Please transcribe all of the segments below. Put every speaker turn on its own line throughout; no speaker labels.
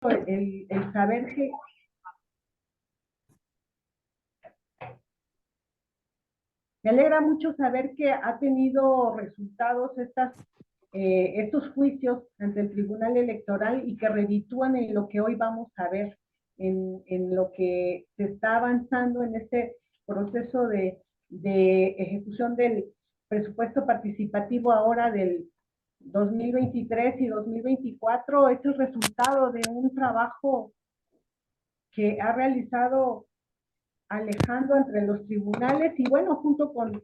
el saber que me alegra mucho saber que ha tenido resultados estos juicios ante el Tribunal Electoral y que reditúan en lo que hoy vamos a ver, en lo que se está avanzando en este proceso de ejecución del presupuesto participativo ahora del 2023 y 2024. Es el resultado de un trabajo que ha realizado Alejandro entre los tribunales y bueno, junto con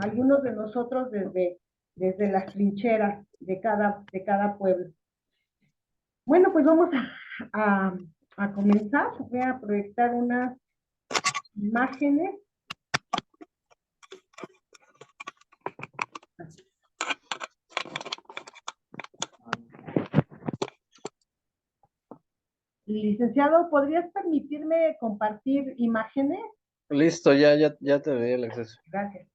algunos de nosotros desde las trincheras de cada pueblo. Bueno, pues vamos a comenzar. Voy a proyectar unas imágenes. Licenciado, ¿podrías permitirme compartir imágenes?
Listo, ya te doy el acceso.
Gracias.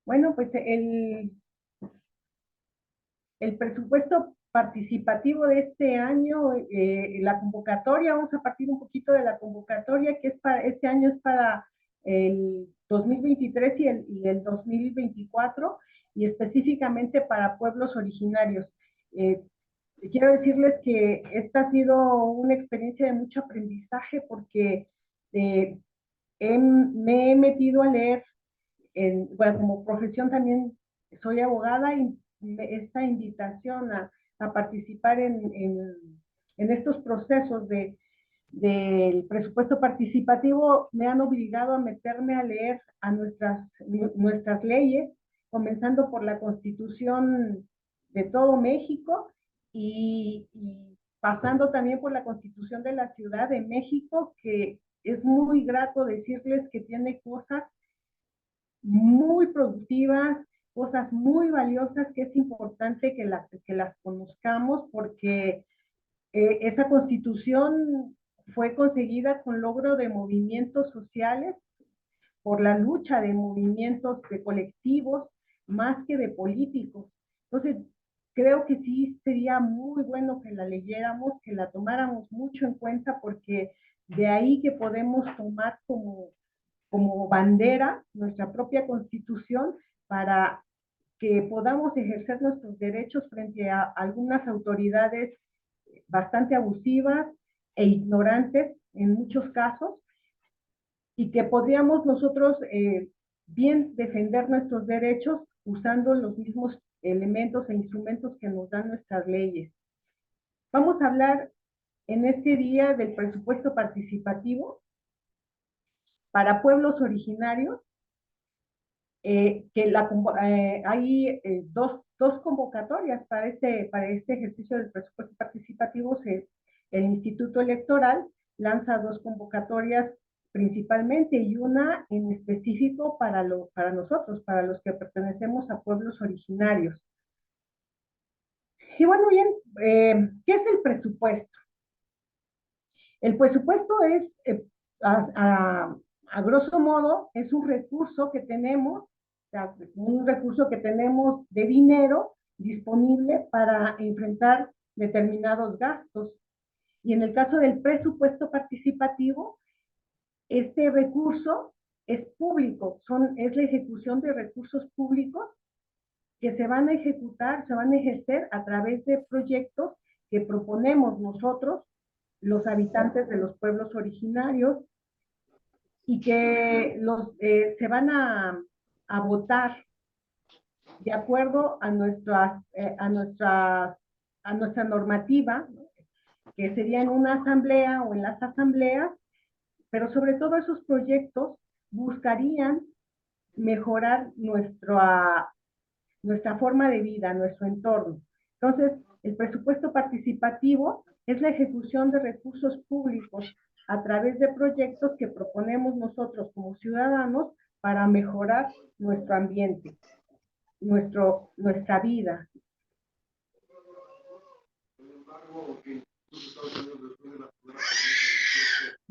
Bueno, pues el presupuesto participativo de este año, la convocatoria, vamos a partir un poquito de la convocatoria, que es para este año es para el 2023 y el 2024, y específicamente para pueblos originarios. Quiero decirles que esta ha sido una experiencia de mucho aprendizaje porque me he metido a leer, bueno, como profesión también soy abogada y esta invitación a participar en estos procesos del presupuesto participativo me han obligado a meterme a leer a nuestras leyes, comenzando por la Constitución de todo México y pasando también por la Constitución de la Ciudad de México, que es muy grato decirles que tiene cosas muy productivas, cosas muy valiosas que es importante que las conozcamos porque esa constitución fue conseguida con logro de movimientos sociales, por la lucha de movimientos de colectivos, más que de políticos. Entonces, creo que sí sería muy bueno que la leyéramos, que la tomáramos mucho en cuenta, porque de ahí que podemos tomar como bandera nuestra propia constitución para que podamos ejercer nuestros derechos frente a algunas autoridades bastante abusivas e ignorantes en muchos casos, y que podríamos nosotros bien defender nuestros derechos usando los mismos elementos e instrumentos que nos dan nuestras leyes. Vamos a hablar en este día del presupuesto participativo para pueblos originarios, hay dos convocatorias para este ejercicio del presupuesto participativo. El Instituto Electoral lanza dos convocatorias principalmente y una en específico para nosotros, para los que pertenecemos a pueblos originarios. Y bueno, bien, ¿qué es el presupuesto? El presupuesto es, a grosso modo, es un recurso que tenemos, de dinero disponible para enfrentar determinados gastos. Y en el caso del presupuesto participativo, este recurso es público, es la ejecución de recursos públicos que se van a ejecutar, se van a ejercer a través de proyectos que proponemos nosotros, los habitantes de los pueblos originarios, y que se van a votar de acuerdo a nuestra normativa, que sería en una asamblea o en las asambleas, pero sobre todo esos proyectos buscarían mejorar nuestra forma de vida, nuestro entorno. Entonces, el presupuesto participativo es la ejecución de recursos públicos a través de proyectos que proponemos nosotros como ciudadanos para mejorar nuestro ambiente, nuestra vida.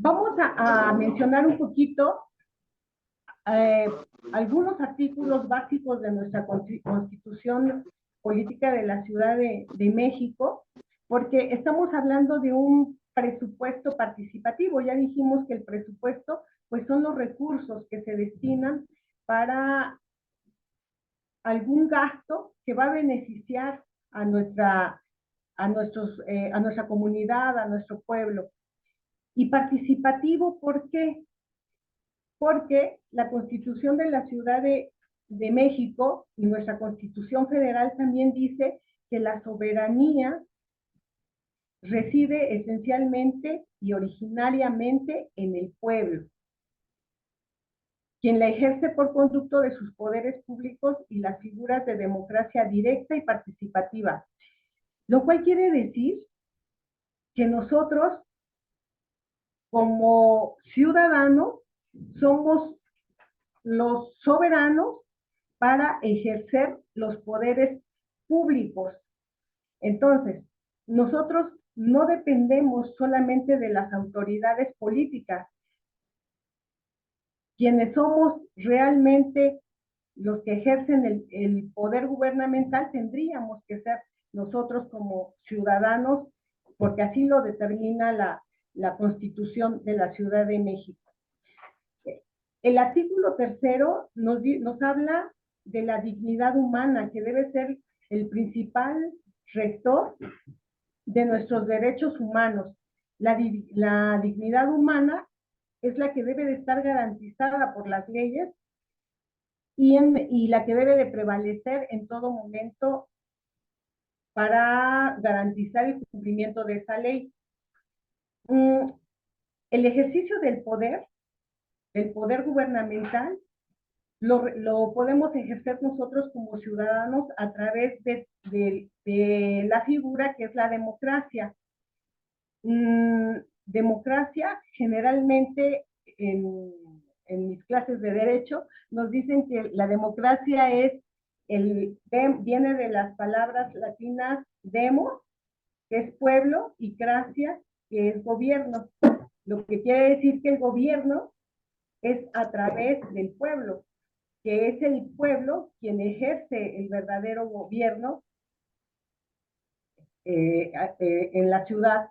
Vamos a mencionar un poquito algunos artículos básicos de nuestra Constitución Política de la Ciudad de México, porque estamos hablando de un presupuesto participativo. Ya dijimos que el presupuesto, pues son los recursos que se destinan para algún gasto que va a beneficiar a nuestra comunidad, a nuestro pueblo. Y participativo, ¿por qué? Porque la Constitución de la Ciudad de México y nuestra Constitución Federal también dice que la soberanía reside esencialmente y originariamente en el pueblo, quien la ejerce por conducto de sus poderes públicos y las figuras de democracia directa y participativa, lo cual quiere decir que nosotros, como ciudadanos, somos los soberanos para ejercer los poderes públicos. Entonces, nosotros no dependemos solamente de las autoridades políticas. Quienes somos realmente los que ejercen el poder gubernamental tendríamos que ser nosotros como ciudadanos, porque así lo determina la Constitución de la Ciudad de México. El artículo 3 nos habla de la dignidad humana, que debe ser el principal rector de nuestros derechos humanos. La dignidad humana es la que debe de estar garantizada por las leyes y la que debe de prevalecer en todo momento para garantizar el cumplimiento de esa ley. El ejercicio del poder gubernamental, lo podemos ejercer nosotros como ciudadanos a través de la figura que es la democracia. Democracia, generalmente en mis clases de derecho, nos dicen que la democracia viene de las palabras latinas demos, que es pueblo, y cracia, que es gobierno. Lo que quiere decir que el gobierno es a través del pueblo, que es el pueblo quien ejerce el verdadero gobierno en la ciudad.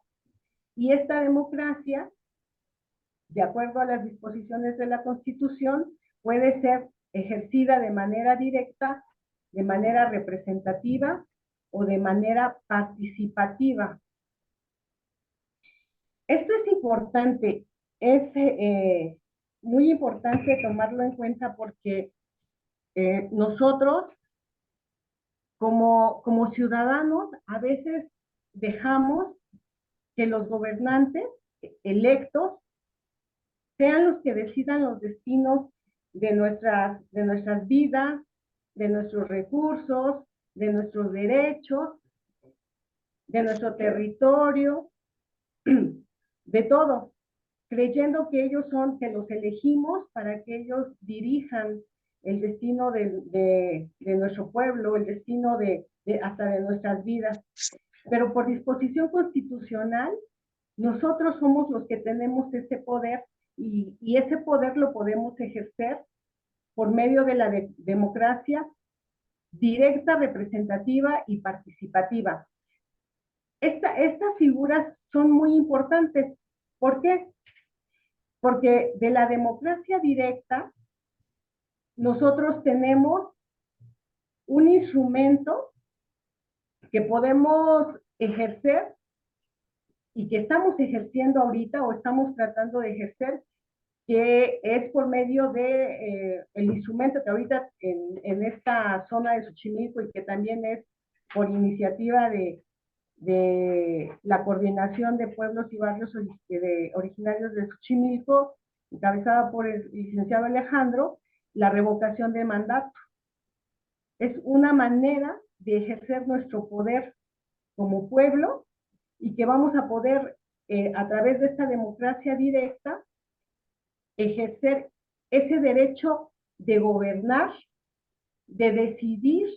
Y esta democracia, de acuerdo a las disposiciones de la Constitución, puede ser ejercida de manera directa, de manera representativa o de manera participativa. Esto es importante, es muy importante tomarlo en cuenta porque nosotros como ciudadanos a veces dejamos que los gobernantes electos sean los que decidan los destinos de nuestras vidas, de nuestros recursos, de nuestros derechos, de nuestro territorio, de todo, creyendo que ellos son, que los elegimos para que ellos dirijan el destino de nuestro pueblo, el destino hasta de nuestras vidas. Pero por disposición constitucional, nosotros somos los que tenemos ese poder y ese poder lo podemos ejercer por medio de la democracia directa, representativa y participativa. Estas figuras son muy importantes. ¿Por qué? Porque de la democracia directa nosotros tenemos un instrumento que podemos ejercer y que estamos ejerciendo ahorita o estamos tratando de ejercer, que es por medio de el instrumento que ahorita en esta zona de Xochimilco y que también es por iniciativa de la Coordinación de Pueblos y Barrios Originarios de Xochimilco, encabezada por el licenciado Alejandro, la revocación de mandato. Es una manera de ejercer nuestro poder como pueblo y que vamos a poder, a través de esta democracia directa, ejercer ese derecho de gobernar, de decidir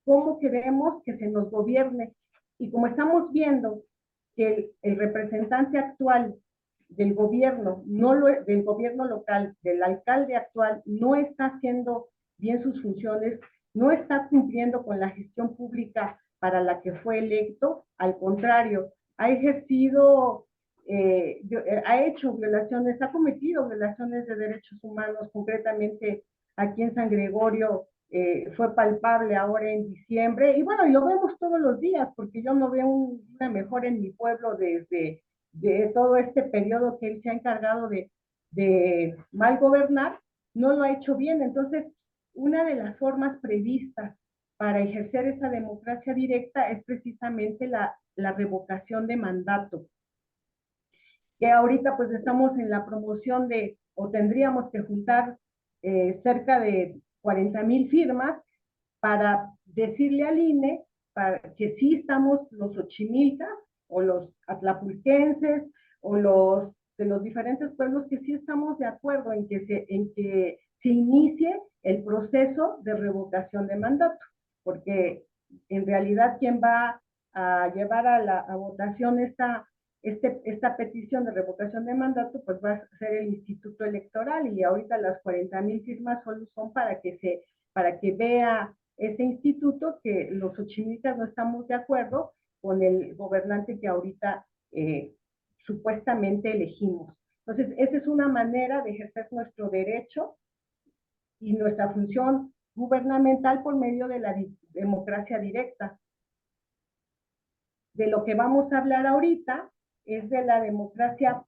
cómo queremos que se nos gobierne. Y como estamos viendo que el representante actual del gobierno, del gobierno local, del alcalde actual, no está haciendo bien sus funciones, no está cumpliendo con la gestión pública para la que fue electo, al contrario, ha ejercido, ha hecho violaciones, ha cometido violaciones de derechos humanos, concretamente aquí en San Gregorio, fue palpable ahora en diciembre, y bueno, y lo vemos todos los días, porque yo no veo una mejora en mi pueblo desde de todo este periodo que él se ha encargado de mal gobernar, no lo ha hecho bien. Entonces, una de las formas previstas para ejercer esa democracia directa es precisamente la revocación de mandato, que ahorita pues estamos en la promoción de, o tendríamos que juntar cerca de 40,000 firmas para decirle al INE para que sí estamos los ochimilcas o los atlapulquenses o los de los diferentes pueblos que sí estamos de acuerdo en que se inicie el proceso de revocación de mandato, porque en realidad quien va a llevar a votación esta petición de revocación de mandato, pues va a ser el Instituto Electoral, y ahorita las 40,000 firmas solo son para que vea ese instituto que los xochimilcas no estamos de acuerdo con el gobernante que ahorita supuestamente elegimos. Entonces, esa es una manera de ejercer nuestro derecho y nuestra función gubernamental por medio de la democracia directa. De lo que vamos a hablar ahorita es de la democracia,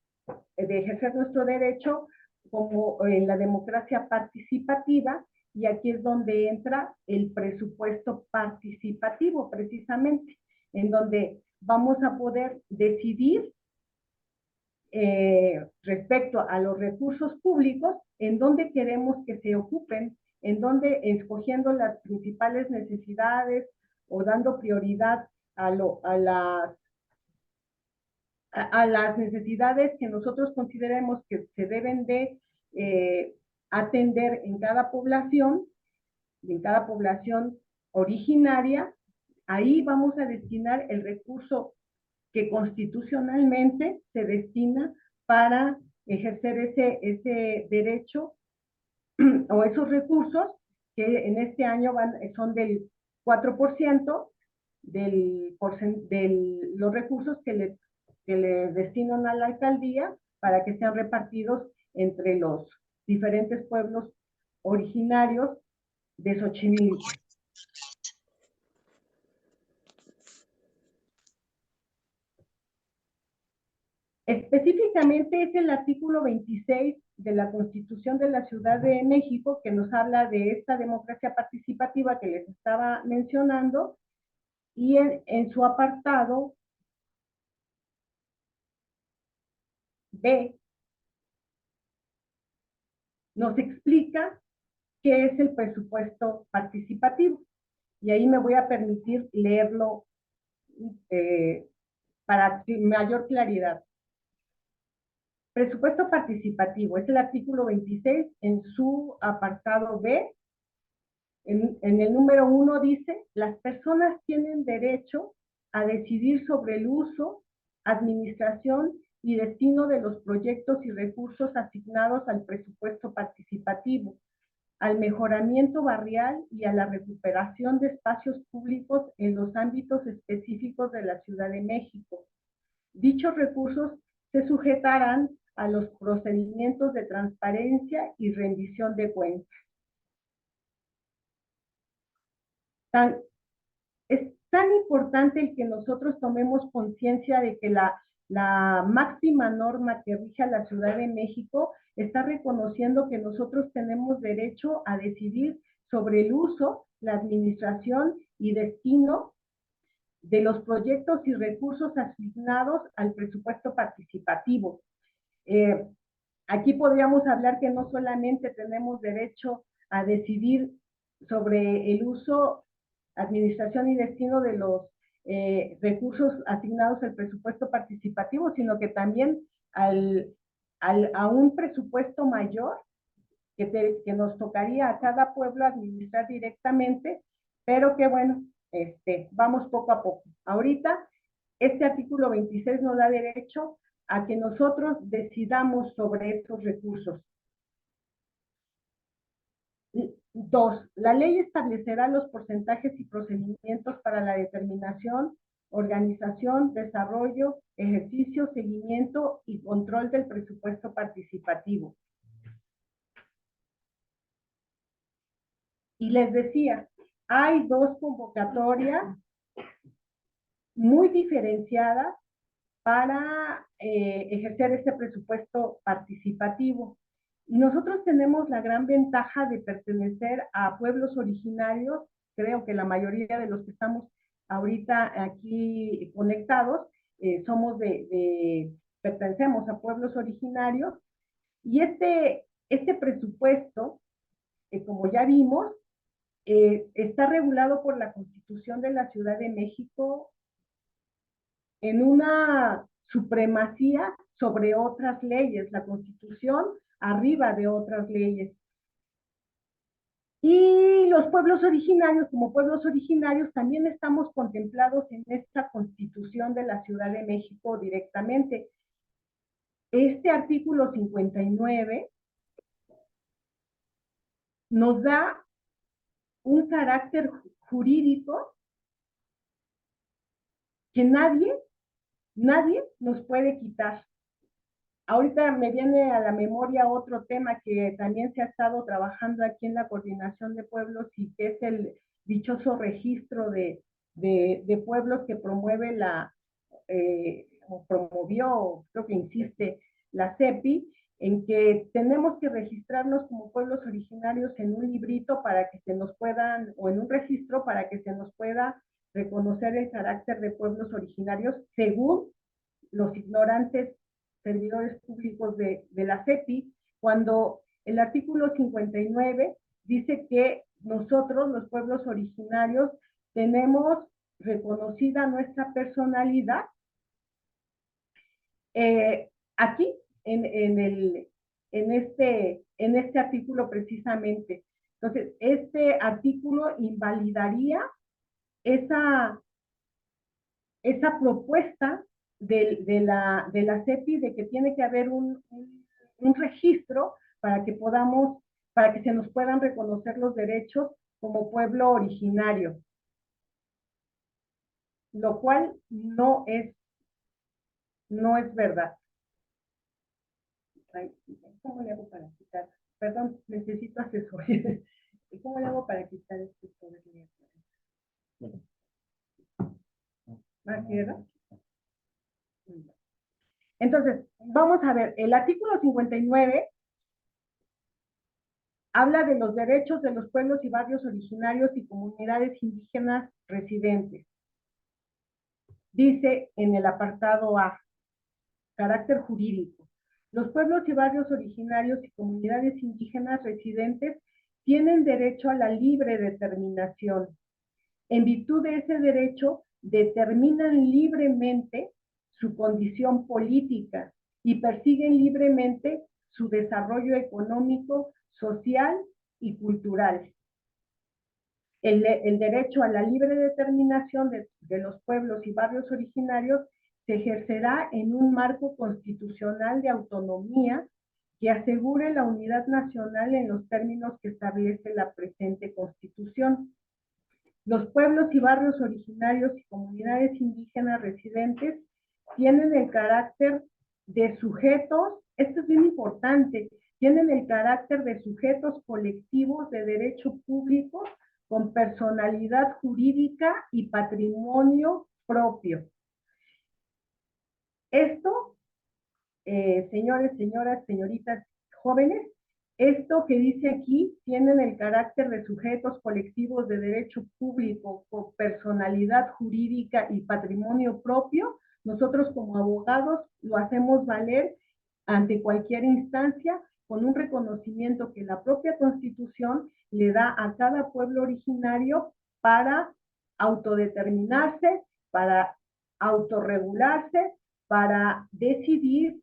de ejercer nuestro derecho como en la democracia participativa, y aquí es donde entra el presupuesto participativo, precisamente, en donde vamos a poder decidir respecto a los recursos públicos, en dónde queremos que se ocupen, en dónde, escogiendo las principales necesidades o dando prioridad a las necesidades que nosotros consideremos que se deben de atender en cada población originaria. Ahí vamos a destinar el recurso que constitucionalmente se destina para ejercer ese derecho o esos recursos que en este año son del 4% de los recursos que le destinan a la alcaldía para que sean repartidos entre los diferentes pueblos originarios de Xochimilco. Específicamente es el artículo 26 de la Constitución de la Ciudad de México que nos habla de esta democracia participativa que les estaba mencionando, y en su apartado B nos explica qué es el presupuesto participativo. Y ahí me voy a permitir leerlo para mayor claridad. Presupuesto participativo es el artículo 26 en su apartado B. En el número 1 dice: las personas tienen derecho a decidir sobre el uso, administración y destino de los proyectos y recursos asignados al presupuesto participativo, al mejoramiento barrial y a la recuperación de espacios públicos en los ámbitos específicos de la Ciudad de México. Dichos recursos se sujetarán a los procedimientos de transparencia y rendición de cuentas. Es tan importante el que nosotros tomemos conciencia de que la máxima norma que rige a la Ciudad de México está reconociendo que nosotros tenemos derecho a decidir sobre el uso, la administración y destino de los proyectos y recursos asignados al presupuesto participativo. Aquí podríamos hablar que no solamente tenemos derecho a decidir sobre el uso, administración y destino de los recursos asignados al presupuesto participativo, sino que también a un presupuesto mayor que nos tocaría a cada pueblo administrar directamente, pero que bueno, vamos poco a poco. Ahorita, este artículo 26 nos da derecho a que nosotros decidamos sobre estos recursos. 2. La ley establecerá los porcentajes y procedimientos para la determinación, organización, desarrollo, ejercicio, seguimiento y control del presupuesto participativo. Y les decía, hay 2 convocatorias muy diferenciadas para ejercer este presupuesto participativo. Y nosotros tenemos la gran ventaja de pertenecer a pueblos originarios. Creo que la mayoría de los que estamos ahorita aquí conectados pertenecemos a pueblos originarios. Y este presupuesto, como ya vimos, está regulado por la Constitución de la Ciudad de México en una supremacía sobre otras leyes, la Constitución arriba de otras leyes. Y los pueblos originarios, como pueblos originarios, también estamos contemplados en esta Constitución de la Ciudad de México directamente. Este artículo 59 nos da un carácter jurídico que nadie nos puede quitar. Ahorita me viene a la memoria otro tema que también se ha estado trabajando aquí en la Coordinación de Pueblos y que es el dichoso registro de pueblos que promueve o promovió, creo que insiste, la CEPI, en que tenemos que registrarnos como pueblos originarios en un librito para que se nos puedan, o en un registro para que se nos pueda reconocer el carácter de pueblos originarios según los ignorantes servidores públicos de la CEPI, cuando el artículo 59 dice que nosotros, los pueblos originarios, tenemos reconocida nuestra personalidad aquí, en este artículo precisamente. Entonces, este artículo invalidaría esa propuesta de la CEPI de que tiene que haber un registro para que se nos puedan reconocer los derechos como pueblo originario, lo cual no es verdad. ¿Cómo le hago para quitar? Perdón, necesito asesoría. ¿Cómo le hago para quitar este poder? ¿Más tierra? Entonces, vamos a ver, el artículo 59 habla de los derechos de los pueblos y barrios originarios y comunidades indígenas residentes. Dice en el apartado A, carácter jurídico. Los pueblos y barrios originarios y comunidades indígenas residentes tienen derecho a la libre determinación. En virtud de ese derecho, determinan libremente su condición política y persiguen libremente su desarrollo económico, social y cultural. El derecho a la libre determinación de los pueblos y barrios originarios se ejercerá en un marco constitucional de autonomía que asegure la unidad nacional en los términos que establece la presente Constitución. Los pueblos y barrios originarios y comunidades indígenas residentes tienen el carácter de sujetos, esto es bien importante, tienen el carácter de sujetos colectivos de derecho público con personalidad jurídica y patrimonio propio. Esto, señores, señoras, señoritas, jóvenes, esto que dice aquí, tienen el carácter de sujetos colectivos de derecho público con personalidad jurídica y patrimonio propio. Nosotros como abogados lo hacemos valer ante cualquier instancia con un reconocimiento que la propia Constitución le da a cada pueblo originario para autodeterminarse, para autorregularse, para decidir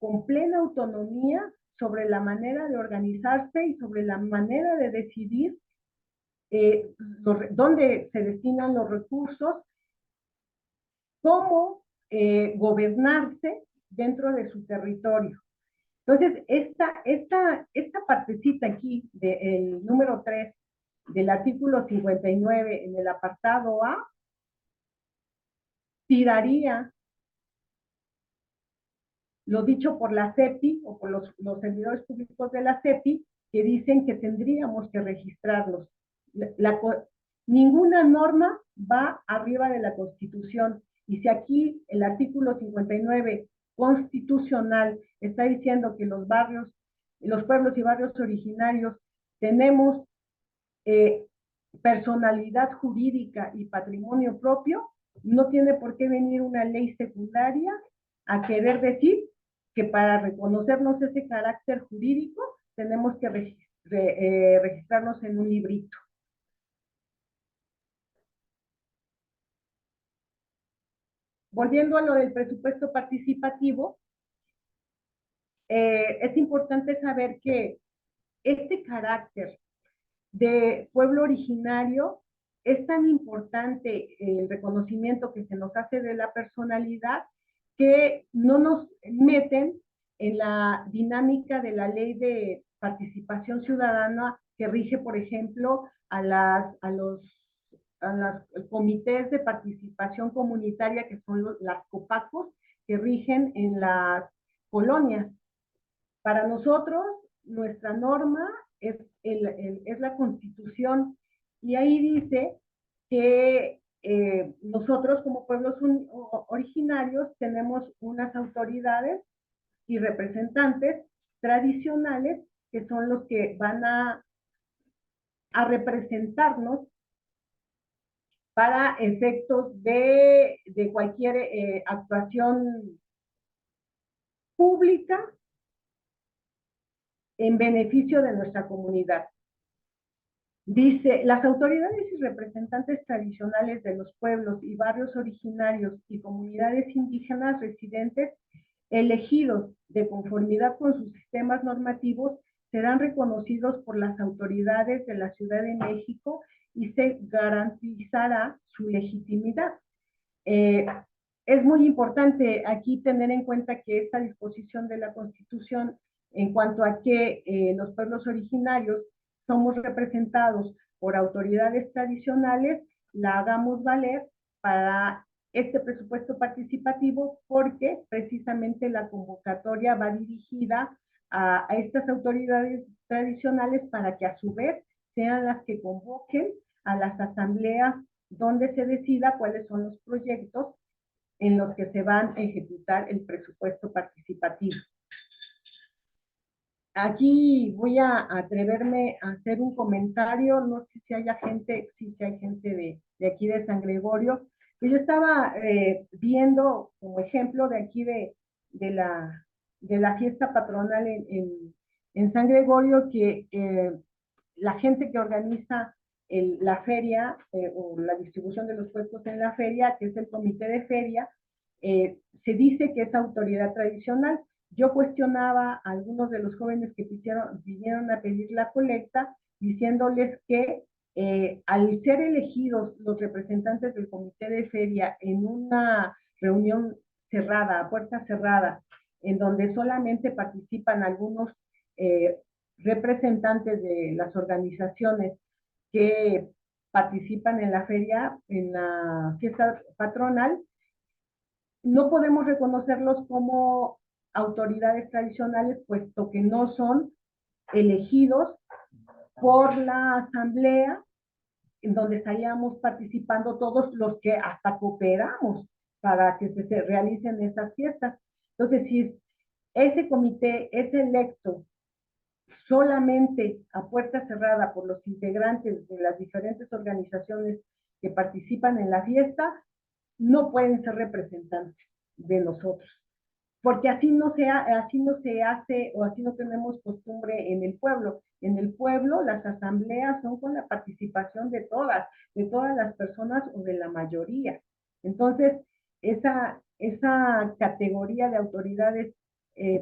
con plena autonomía sobre la manera de organizarse y sobre la manera de decidir dónde se destinan los recursos, cómo gobernarse dentro de su territorio. Entonces, esta partecita aquí, del número 3, del artículo 59, en el apartado A, tiraría lo dicho por la CEPI o por los servidores públicos de la CEPI, que dicen que tendríamos que registrarlos. Ninguna norma va arriba de la Constitución. Y si aquí el artículo 59 constitucional está diciendo que los barrios, los pueblos y barrios originarios tenemos personalidad jurídica y patrimonio propio, no tiene por qué venir una ley secundaria a querer decir que para reconocernos ese carácter jurídico tenemos que registrarnos en un librito. Volviendo a lo del presupuesto participativo, es importante saber que este carácter de pueblo originario es tan importante el reconocimiento que se nos hace de la personalidad que no nos meten en la dinámica de la ley de participación ciudadana que rige, por ejemplo, a los comités de participación comunitaria, que son las COPACOS, que rigen en las colonias. Para nosotros, nuestra norma es la Constitución, y ahí dice que nosotros como pueblos originarios tenemos unas autoridades y representantes tradicionales que son los que van a representarnos para efectos de cualquier actuación pública en beneficio de nuestra comunidad. Dice, las autoridades y representantes tradicionales de los pueblos y barrios originarios y comunidades indígenas residentes elegidos de conformidad con sus sistemas normativos serán reconocidos por las autoridades de la Ciudad de México y se garantizará su legitimidad. Es muy importante aquí tener en cuenta que esta disposición de la Constitución en cuanto a que los pueblos originarios somos representados por autoridades tradicionales, la hagamos valer para este presupuesto participativo, porque precisamente la convocatoria va dirigida a estas autoridades tradicionales para que a su vez sean las que convoquen a las asambleas donde se decida cuáles son los proyectos en los que se van a ejecutar el presupuesto participativo. Aquí voy a atreverme a hacer un comentario, no sé si haya gente, sí que hay gente de aquí de San Gregorio, que yo estaba viendo como ejemplo de aquí de la fiesta patronal en San Gregorio, que la gente que organiza la feria o la distribución de los puestos en la feria, que es el comité de feria, se dice que es autoridad tradicional. Yo cuestionaba a algunos de los jóvenes que vinieron a pedir la colecta, diciéndoles que al ser elegidos los representantes del comité de feria en una reunión cerrada, a puerta cerrada, en donde solamente participan algunos representantes de las organizaciones que participan en la feria, en la fiesta patronal, no podemos reconocerlos como autoridades tradicionales, puesto que no son elegidos por la asamblea, en donde estaríamos participando todos los que hasta cooperamos para que se realicen estas fiestas. Entonces, si ese comité es electo solamente a puerta cerrada por los integrantes de las diferentes organizaciones que participan en la fiesta, no pueden ser representantes de nosotros, porque así no se hace, o así no tenemos costumbre en el pueblo. En el pueblo las asambleas son con la participación de todas las personas o de la mayoría. Entonces, esa categoría de autoridades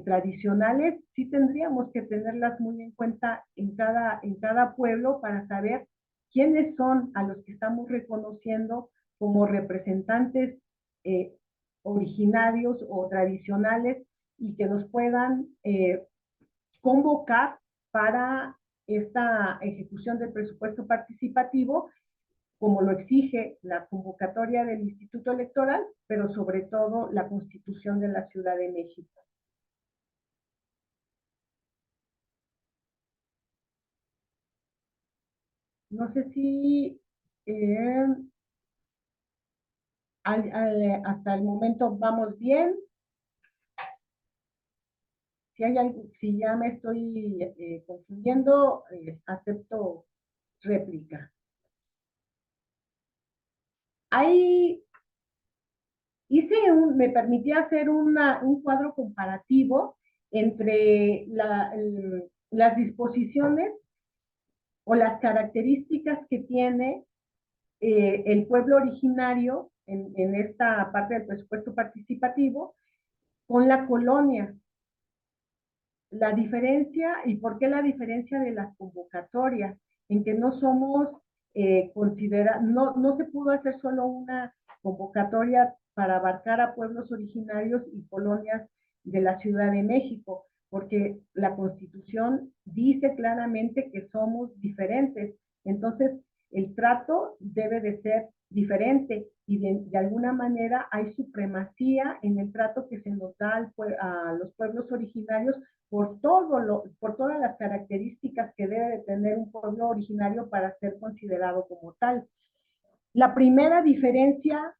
tradicionales sí tendríamos que tenerlas muy en cuenta en cada pueblo, para saber quiénes son a los que estamos reconociendo como representantes originarios o tradicionales y que nos puedan convocar para esta ejecución del presupuesto participativo, como lo exige la convocatoria del Instituto Electoral, pero sobre todo la Constitución de la Ciudad de México. No sé si hasta el momento vamos bien. Si ya me estoy confundiendo, acepto réplica. Me permití hacer un cuadro comparativo entre las disposiciones o las características que tiene el pueblo originario en esta parte del presupuesto participativo con la colonia. La diferencia, y por qué la diferencia de las convocatorias, en que no somos no se pudo hacer solo una convocatoria para abarcar a pueblos originarios y colonias de la Ciudad de México, porque la Constitución dice claramente que somos diferentes. Entonces, el trato debe de ser diferente y de alguna manera hay supremacía en el trato que se nos da a los pueblos originarios por todas las características que debe de tener un pueblo originario para ser considerado como tal. La primera diferencia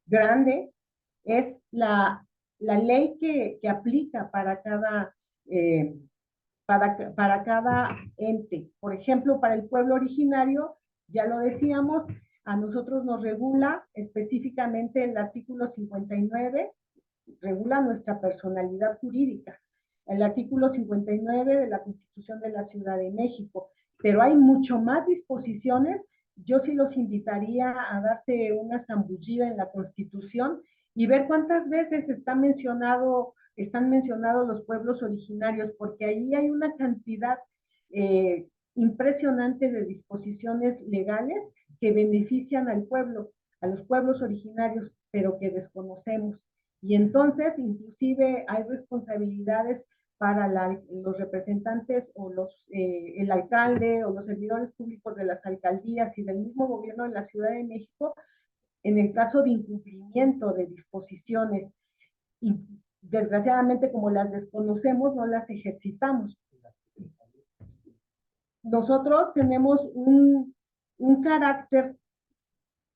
grande es la ley que aplica para cada ente. Por ejemplo, para el pueblo originario, ya lo decíamos, a nosotros nos regula específicamente el artículo 59, regula nuestra personalidad jurídica. El artículo 59 de la Constitución de la Ciudad de México. Pero hay mucho más disposiciones. Yo sí los invitaría a darse una zambullida en la Constitución y ver cuántas veces están mencionados los pueblos originarios, porque ahí hay una cantidad impresionante de disposiciones legales que benefician al pueblo, a los pueblos originarios, pero que desconocemos. Y entonces, inclusive, hay responsabilidades para los representantes o el alcalde o los servidores públicos de las alcaldías y del mismo gobierno de la Ciudad de México en el caso de incumplimiento de disposiciones. Y desgraciadamente, como las desconocemos, no las ejercitamos. Nosotros tenemos un carácter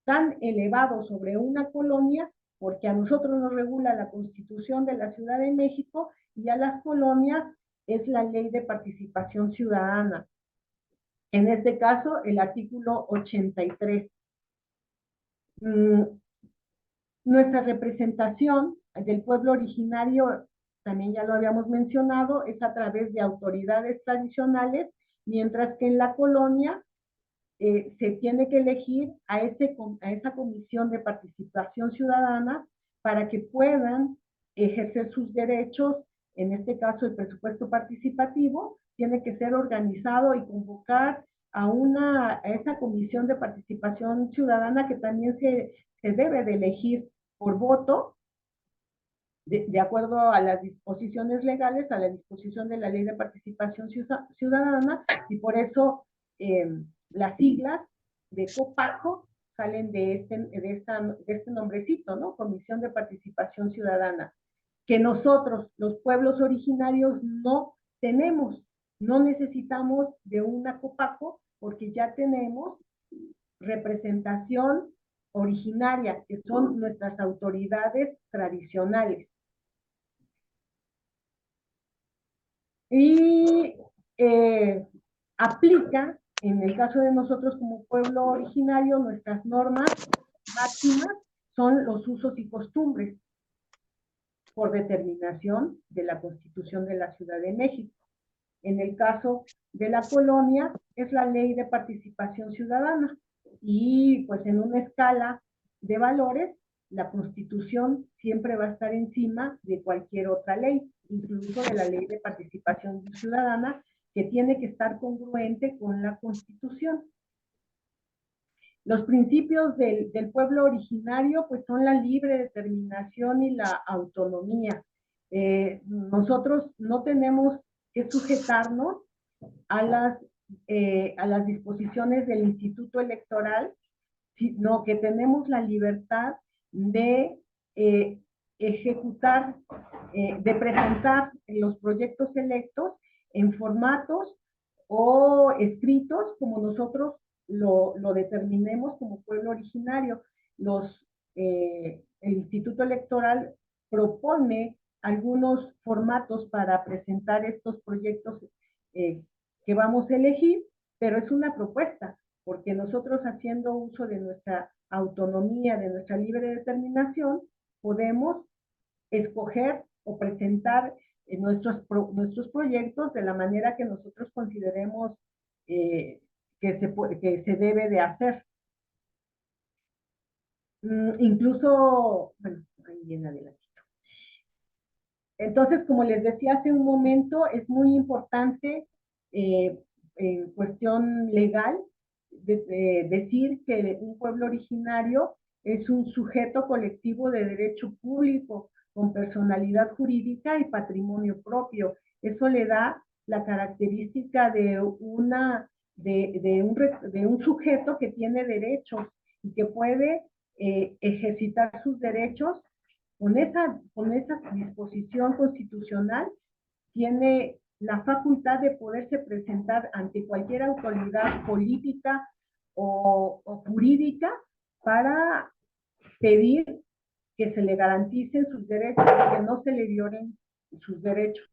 tan elevado sobre una colonia porque a nosotros nos regula la Constitución de la Ciudad de México y a las colonias es la Ley de Participación Ciudadana. En este caso, el artículo 83. Nuestra representación del pueblo originario, también ya lo habíamos mencionado, es a través de autoridades tradicionales, mientras que en la colonia se tiene que elegir a esa comisión de participación ciudadana para que puedan ejercer sus derechos. En este caso, el presupuesto participativo tiene que ser organizado y convocar a esa comisión de participación ciudadana que también se debe de elegir por voto, de acuerdo a las disposiciones legales, a la disposición de la Ley de Participación Ciudadana, y por eso las siglas de COPACO salen de este nombrecito, ¿no? Comisión de Participación Ciudadana, que nosotros, los pueblos originarios, no tenemos. No necesitamos de una COPACO porque ya tenemos representación originaria, que son nuestras autoridades tradicionales. Y aplica, en el caso de nosotros como pueblo originario, nuestras normas máximas son los usos y costumbres por determinación de la Constitución de la Ciudad de México. En el caso de la colonia, es la Ley de Participación Ciudadana. Y pues en una escala de valores, la Constitución siempre va a estar encima de cualquier otra ley, incluso de la Ley de Participación Ciudadana, que tiene que estar congruente con la Constitución. Los principios del pueblo originario pues son la libre determinación y la autonomía. Nosotros no tenemos que sujetarnos a las disposiciones del Instituto Electoral, sino que tenemos la libertad de ejecutar, de presentar los proyectos electos en formatos o escritos como nosotros lo determinemos como pueblo originario. El Instituto Electoral propone algunos formatos para presentar estos proyectos eh, que vamos a elegir, pero es una propuesta, porque nosotros haciendo uso de nuestra autonomía, de nuestra libre determinación, podemos escoger o presentar nuestros proyectos de la manera que nosotros consideremos que se debe de hacer. Incluso, bueno, ahí viene adelante. Entonces, como les decía hace un momento, es muy importante en cuestión legal decir que un pueblo originario es un sujeto colectivo de derecho público con personalidad jurídica y patrimonio propio. Eso le da la característica de un sujeto que tiene derechos y que puede ejercitar sus derechos con esa disposición constitucional. Tiene la facultad de poderse presentar ante cualquier autoridad política o jurídica para pedir que se le garanticen sus derechos, que no se le violen sus derechos.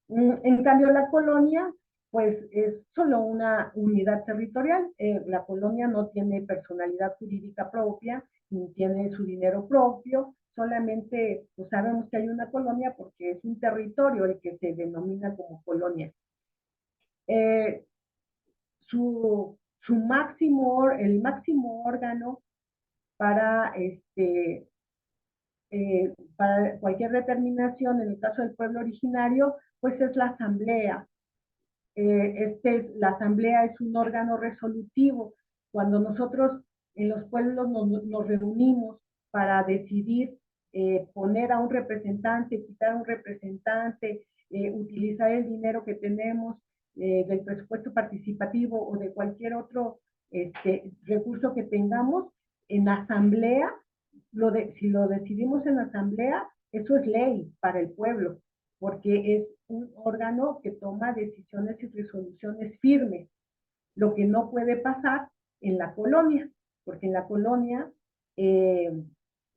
En cambio, la colonia, pues es solo una unidad territorial. La colonia no tiene personalidad jurídica propia, ni tiene su dinero propio, solamente pues, sabemos que hay una colonia porque es un territorio el que se denomina como colonia. El máximo órgano para para cualquier determinación, en el caso del pueblo originario, pues es la asamblea. La asamblea es un órgano resolutivo. Cuando nosotros en los pueblos nos reunimos para decidir poner a un representante, quitar a un representante, utilizar el dinero que tenemos del presupuesto participativo o de cualquier otro recurso que tengamos, en asamblea, si lo decidimos en asamblea, eso es ley para el pueblo, porque es un órgano que toma decisiones y resoluciones firmes, lo que no puede pasar en la colonia, porque en la colonia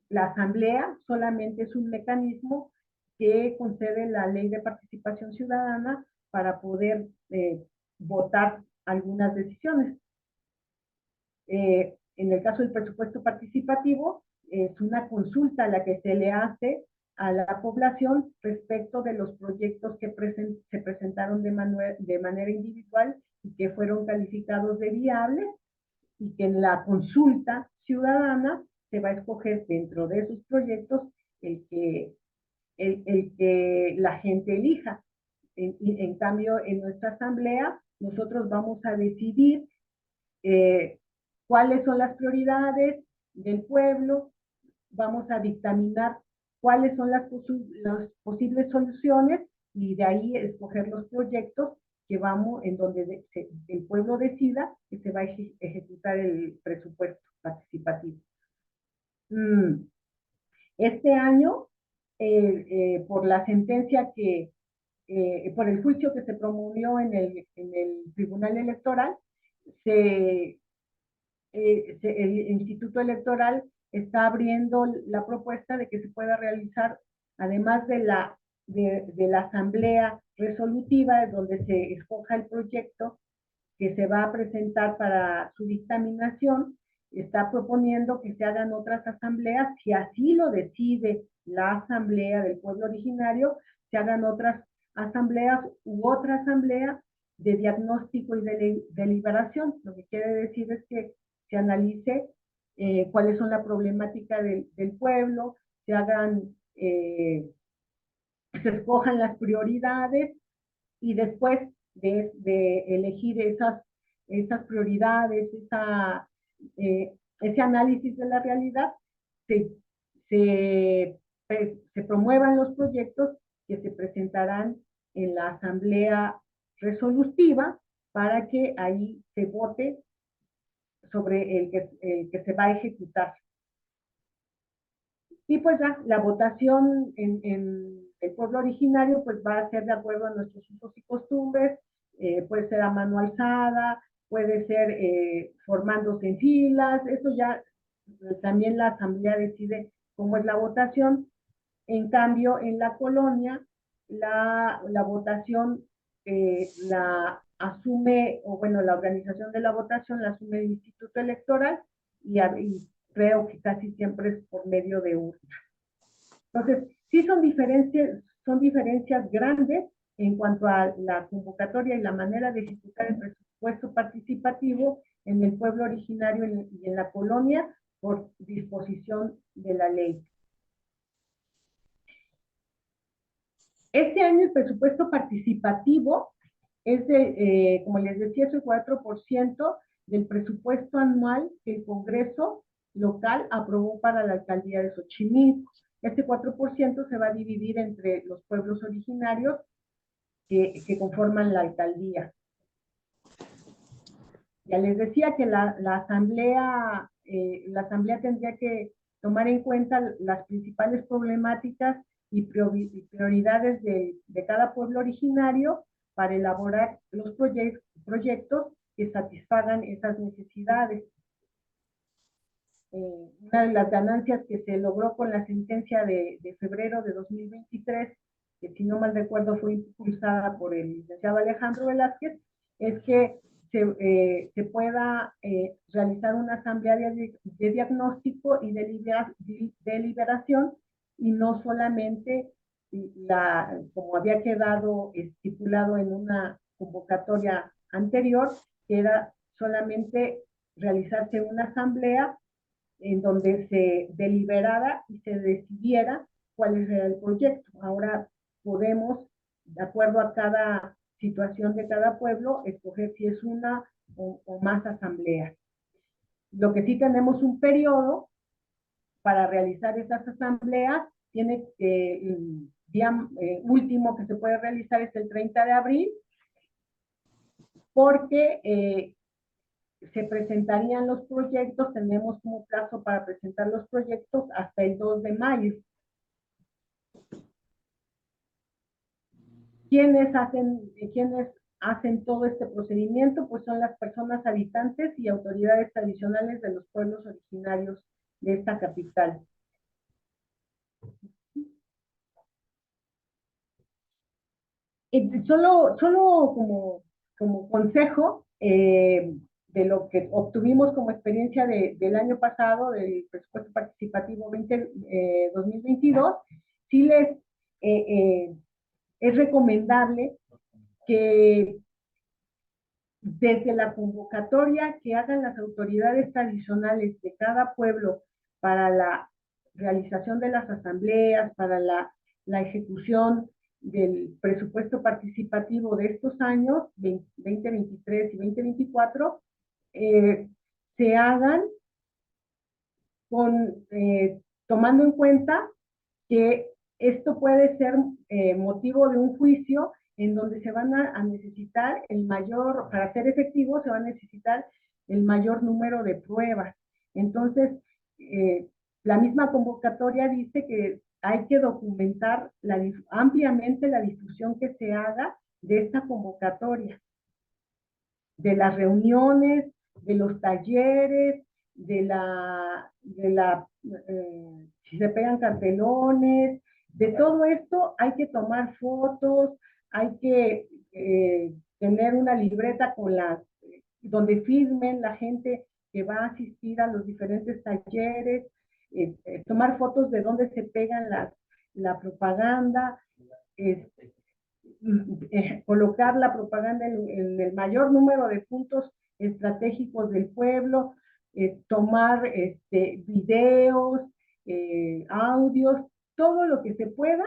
la asamblea solamente es un mecanismo que concede la ley de participación ciudadana para poder votar algunas decisiones. En el caso del presupuesto participativo, es una consulta la que se le hace a la población respecto de los proyectos que se presentaron de manera individual y que fueron calificados de viables, y que en la consulta ciudadana se va a escoger dentro de esos proyectos el que la gente elija. En cambio, en nuestra asamblea, nosotros vamos a decidir cuáles son las prioridades del pueblo, vamos a dictaminar cuáles son las posibles soluciones y de ahí escoger los proyectos que vamos, en donde el pueblo decida que se va a ejecutar el presupuesto participativo. Este año, por la sentencia por el juicio que se promovió en el Tribunal Electoral, el Instituto Electoral está abriendo la propuesta de que se pueda realizar, además de la asamblea resolutiva, donde se escoja el proyecto que se va a presentar para su dictaminación, está proponiendo que se hagan otras asambleas, si así lo decide la asamblea del pueblo originario, se hagan otras asambleas u otra asamblea de diagnóstico y de deliberación. Lo que quiere decir es que se analice cuáles son la problemática del pueblo, se escojan las prioridades y después de elegir esas prioridades, ese análisis de la realidad, se, se promuevan los proyectos que se presentarán en la asamblea resolutiva para que ahí se vote sobre el que se va a ejecutar. Y pues ya, la votación en el pueblo originario pues va a ser de acuerdo a nuestros usos y costumbres, puede ser a mano alzada, puede ser formándose en filas, eso ya también la asamblea decide cómo es la votación. En cambio, en la colonia, la votación la asume, o bueno, la organización de la votación la asume el Instituto Electoral y creo que casi siempre es por medio de urna. Entonces, sí son diferencias grandes en cuanto a la convocatoria y la manera de ejecutar el presupuesto participativo en el pueblo originario y en la colonia por disposición de la ley. Este año el presupuesto participativo es de, como les decía, es el 4% del presupuesto anual que el Congreso local aprobó para la alcaldía de Xochimilco. Este 4% se va a dividir entre los pueblos originarios que conforman la alcaldía. Ya les decía que la asamblea tendría que tomar en cuenta las principales problemáticas y prioridades de cada pueblo originario para elaborar los proyectos que satisfagan esas necesidades. Una de las ganancias que se logró con la sentencia de febrero de 2023, que si no mal recuerdo fue impulsada por el licenciado Alejandro Velázquez, es que se pueda realizar una asamblea de diagnóstico y deliberación y no solamente como había quedado estipulado en una convocatoria anterior, que era solamente realizarse una asamblea en donde se deliberara y se decidiera cuál era el proyecto. Ahora podemos, de acuerdo a cada situación de cada pueblo, escoger si es una o más asambleas. Lo que sí tenemos un periodo para realizar esas asambleas, tiene el día último que se puede realizar es el 30 de abril, porque se presentarían los proyectos, tenemos como plazo para presentar los proyectos hasta el 2 de mayo. ¿Quiénes hacen todo este procedimiento? Pues son las personas habitantes y autoridades tradicionales de los pueblos originarios de esta capital. Solo como consejo de lo que obtuvimos como experiencia del año pasado, del presupuesto participativo 2022, sí es recomendable que desde la convocatoria que hagan las autoridades tradicionales de cada pueblo para la realización de las asambleas, para la ejecución del presupuesto participativo de estos años, 2023 y 2024, se hagan tomando en cuenta que esto puede ser motivo de un juicio en donde se van a necesitar para ser efectivo, se va a necesitar el mayor número de pruebas. Entonces, la misma convocatoria dice que hay que documentar ampliamente la difusión que se haga de esta convocatoria, de las reuniones, de los talleres, si se pegan cartelones, de todo esto hay que tomar fotos, hay que tener una libreta donde firmen la gente que va a asistir a los diferentes talleres, tomar fotos de dónde se pegan la propaganda, colocar la propaganda en el mayor número de puntos estratégicos del pueblo, tomar videos, audios, todo lo que se pueda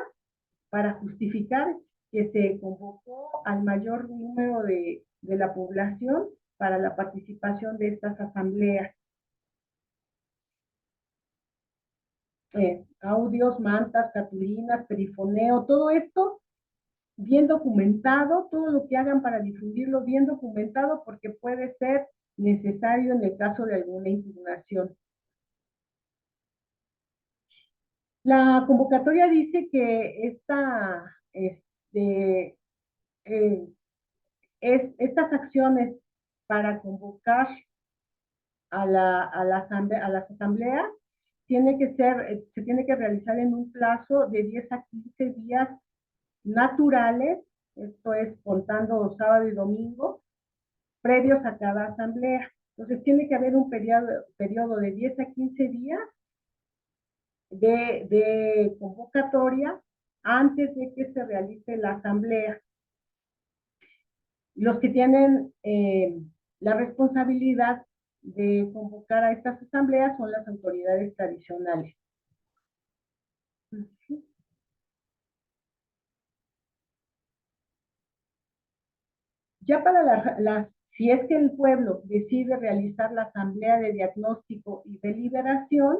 para justificar que se convocó al mayor número de la población para la participación de estas asambleas. audios, mantas, cartulinas, perifoneo, todo esto bien documentado, todo lo que hagan para difundirlo bien documentado, porque puede ser necesario en el caso de alguna impugnación. La convocatoria dice que estas acciones para convocar a las asambleas se tiene que realizar en un plazo de 10 a 15 días naturales, esto es contando sábado y domingo, previos a cada asamblea. Entonces tiene que haber un periodo de 10 a 15 días de convocatoria antes de que se realice la asamblea. Los que tienen la responsabilidad de convocar a estas asambleas son las autoridades tradicionales. Ya para si es que el pueblo decide realizar la asamblea de diagnóstico y deliberación,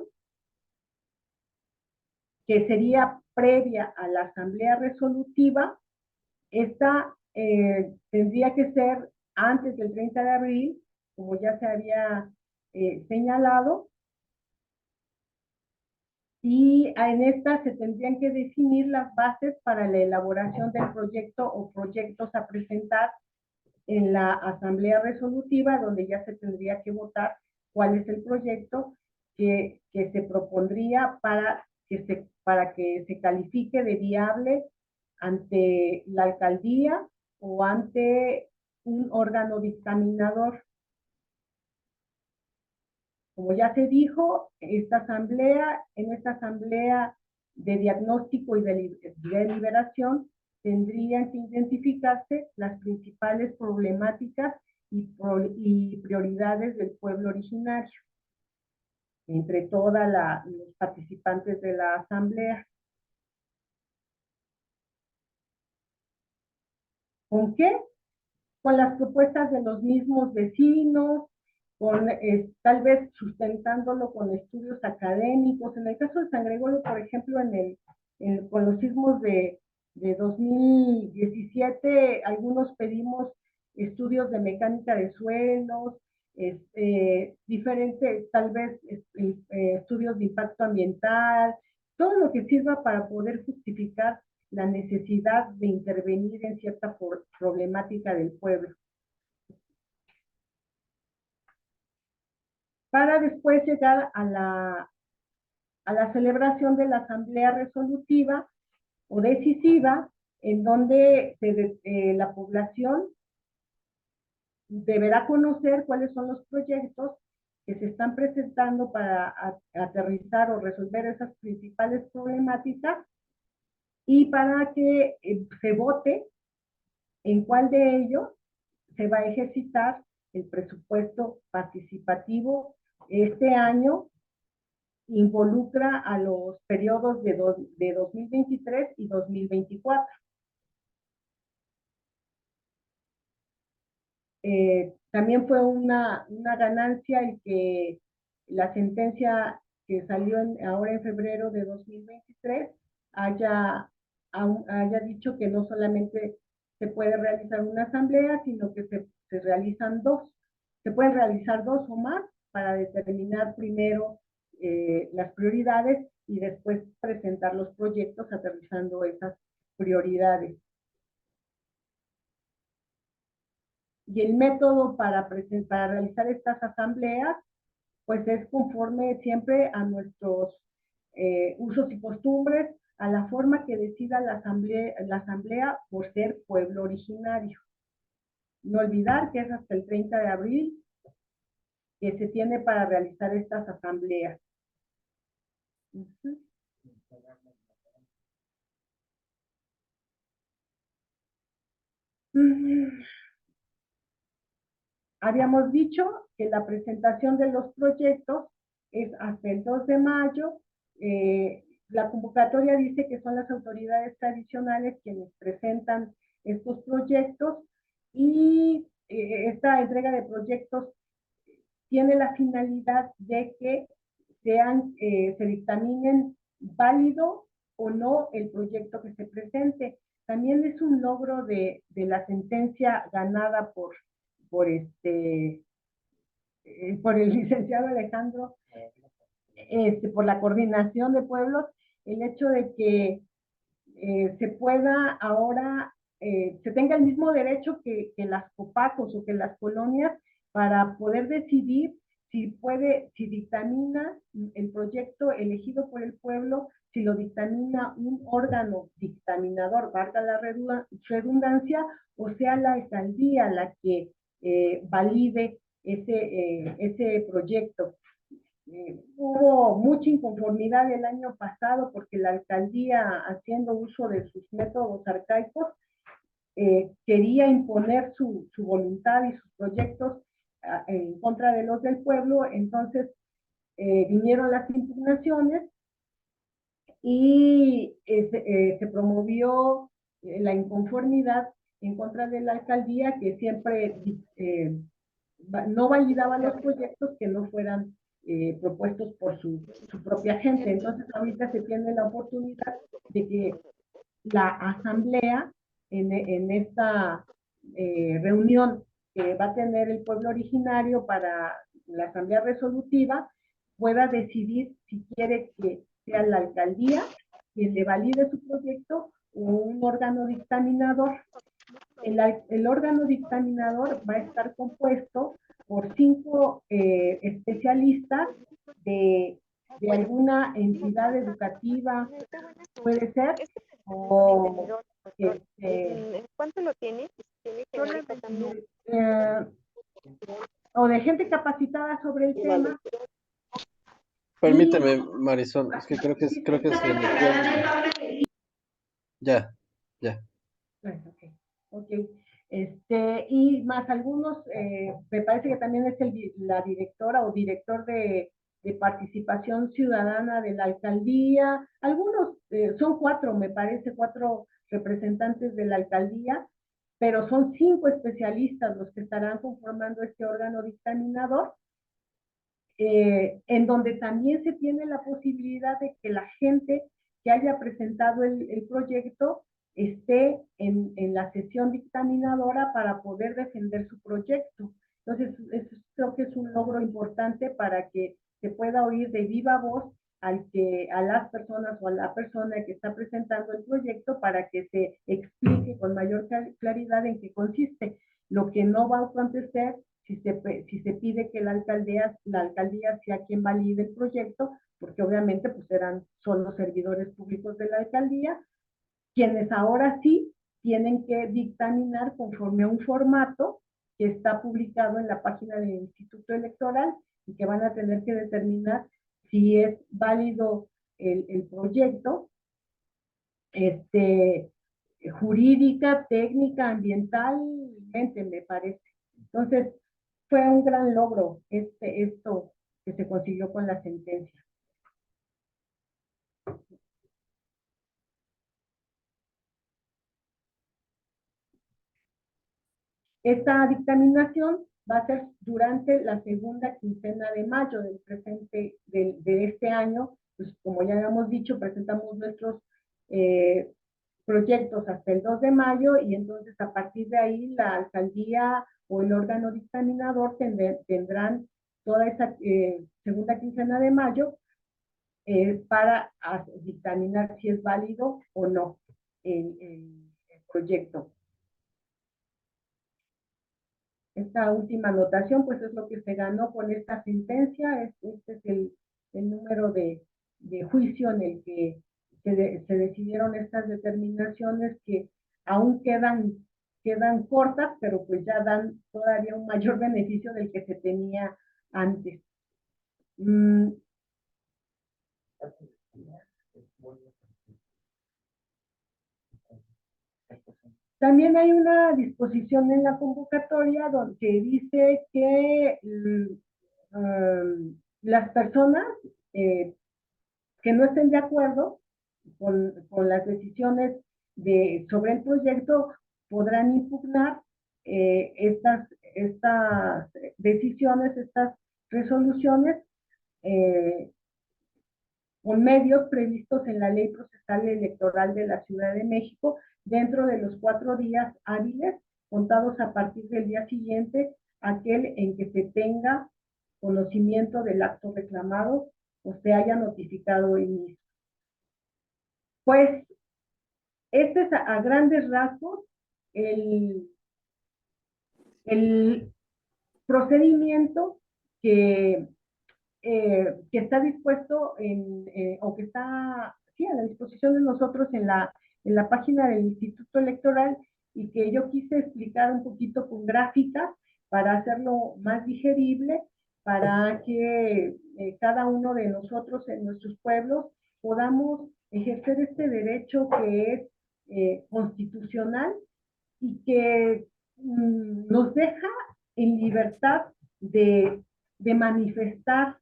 que sería previa a la asamblea resolutiva, esta tendría que ser antes del 30 de abril, como ya se había señalado, y en esta se tendrían que definir las bases para la elaboración del proyecto o proyectos a presentar en la asamblea resolutiva, donde ya se tendría que votar cuál es el proyecto que se propondría para que se califique de viable ante la alcaldía o ante un órgano dictaminador. Como ya se dijo, en esta asamblea de diagnóstico y de deliberación, tendrían que identificarse las principales problemáticas y prioridades del pueblo originario, entre todos los participantes de la asamblea. ¿Con qué? Con las propuestas de los mismos vecinos, tal vez sustentándolo con estudios académicos. En el caso de San Gregorio, por ejemplo, con los sismos de 2017, algunos pedimos estudios de mecánica de suelos, diferentes, tal vez, estudios de impacto ambiental, todo lo que sirva para poder justificar la necesidad de intervenir en cierta problemática del pueblo. Para después llegar a la celebración de la asamblea resolutiva o decisiva, en donde la población deberá conocer cuáles son los proyectos que se están presentando para aterrizar o resolver esas principales problemáticas y para que se vote en cuál de ellos se va a ejercitar el presupuesto participativo. Este año involucra a los periodos de 2023 y 2024. También fue una ganancia el que la sentencia que salió ahora en febrero de 2023 haya dicho que no solamente se puede realizar una asamblea, sino que se realizan dos. Se pueden realizar dos o más para determinar primero las prioridades y después presentar los proyectos aterrizando esas prioridades. Y el método para realizar estas asambleas, pues es conforme siempre a nuestros usos y costumbres, a la forma que decida la asamblea por ser pueblo originario. No olvidar que es hasta el 30 de abril que se tiene para realizar estas asambleas. Habíamos dicho que la presentación de los proyectos es hasta el 2 de mayo. La convocatoria dice que son las autoridades tradicionales quienes presentan estos proyectos y esta entrega de proyectos tiene la finalidad de que se dictaminen válido o no el proyecto que se presente. También es un logro de la sentencia ganada por el licenciado Alejandro, por la coordinación de pueblos, el hecho de que se pueda ahora, se tenga el mismo derecho que las copacos o que las colonias para poder decidir si dictamina el proyecto elegido por el pueblo, si lo dictamina un órgano dictaminador, valga la redundancia, o sea la alcaldía la que valide ese proyecto. Hubo mucha inconformidad el año pasado porque la alcaldía, haciendo uso de sus métodos arcaicos, quería imponer su voluntad y sus proyectos en contra de los del pueblo. Entonces vinieron las impugnaciones y se promovió la inconformidad en contra de la alcaldía, que siempre no validaba los proyectos que no fueran propuestos por su propia gente. Entonces ahorita se tiene la oportunidad de que la asamblea en esta reunión que va a tener el pueblo originario para la asamblea resolutiva pueda decidir si quiere que sea la alcaldía quien le valide su proyecto o un órgano dictaminador. El órgano dictaminador va a estar compuesto por 5 especialistas de alguna entidad educativa, puede ser, o
¿Cuánto lo tiene?
eh, o de gente capacitada sobre el tema.
Permíteme, Marisol, es que creo que se metió. Ya, ya.
Ok. Y más algunos, me parece que también es la directora o director de participación ciudadana de la alcaldía. Algunos, son 4, me parece, 4 representantes de la alcaldía, pero son 5 especialistas los que estarán conformando este órgano dictaminador, en donde también se tiene la posibilidad de que la gente que haya presentado el proyecto esté en la sesión dictaminadora para poder defender su proyecto. Entonces, eso creo que es un logro importante para que se pueda oír de viva voz a las personas o a la persona que está presentando el proyecto para que se explique con mayor claridad en qué consiste. Lo que no va a acontecer si se pide que la alcaldía sea quien valide el proyecto, porque obviamente pues son los servidores públicos de la alcaldía, quienes ahora sí tienen que dictaminar conforme a un formato que está publicado en la página del Instituto Electoral y que van a tener que determinar si es válido el proyecto, jurídica, técnica, ambientalmente, me parece. Entonces, fue un gran logro esto que se consiguió con la sentencia. Esta dictaminación va a ser durante la segunda quincena de mayo del presente, de este año. Pues como ya habíamos dicho, presentamos nuestros proyectos hasta el 2 de mayo y entonces a partir de ahí la alcaldía o el órgano dictaminador tendrán toda esa segunda quincena de mayo para dictaminar si es válido o no el proyecto. Esta última anotación, pues es lo que se ganó con esta sentencia. Este es el número de juicio en el que se decidieron estas determinaciones que aún quedan cortas, pero pues ya dan todavía un mayor beneficio del que se tenía antes. También hay una disposición en la convocatoria donde dice que las personas que no estén de acuerdo con las decisiones sobre el proyecto podrán impugnar estas decisiones, estas resoluciones, con medios previstos en la Ley Procesal Electoral de la Ciudad de México dentro de los 4 días hábiles contados a partir del día siguiente, aquel en que se tenga conocimiento del acto reclamado o se haya notificado el mismo. Pues este es a grandes rasgos el procedimiento que está dispuesto o que está a la disposición de nosotros en la página del Instituto Electoral, y que yo quise explicar un poquito con gráficas para hacerlo más digerible, para que cada uno de nosotros en nuestros pueblos podamos ejercer este derecho que es constitucional y que nos deja en libertad de manifestar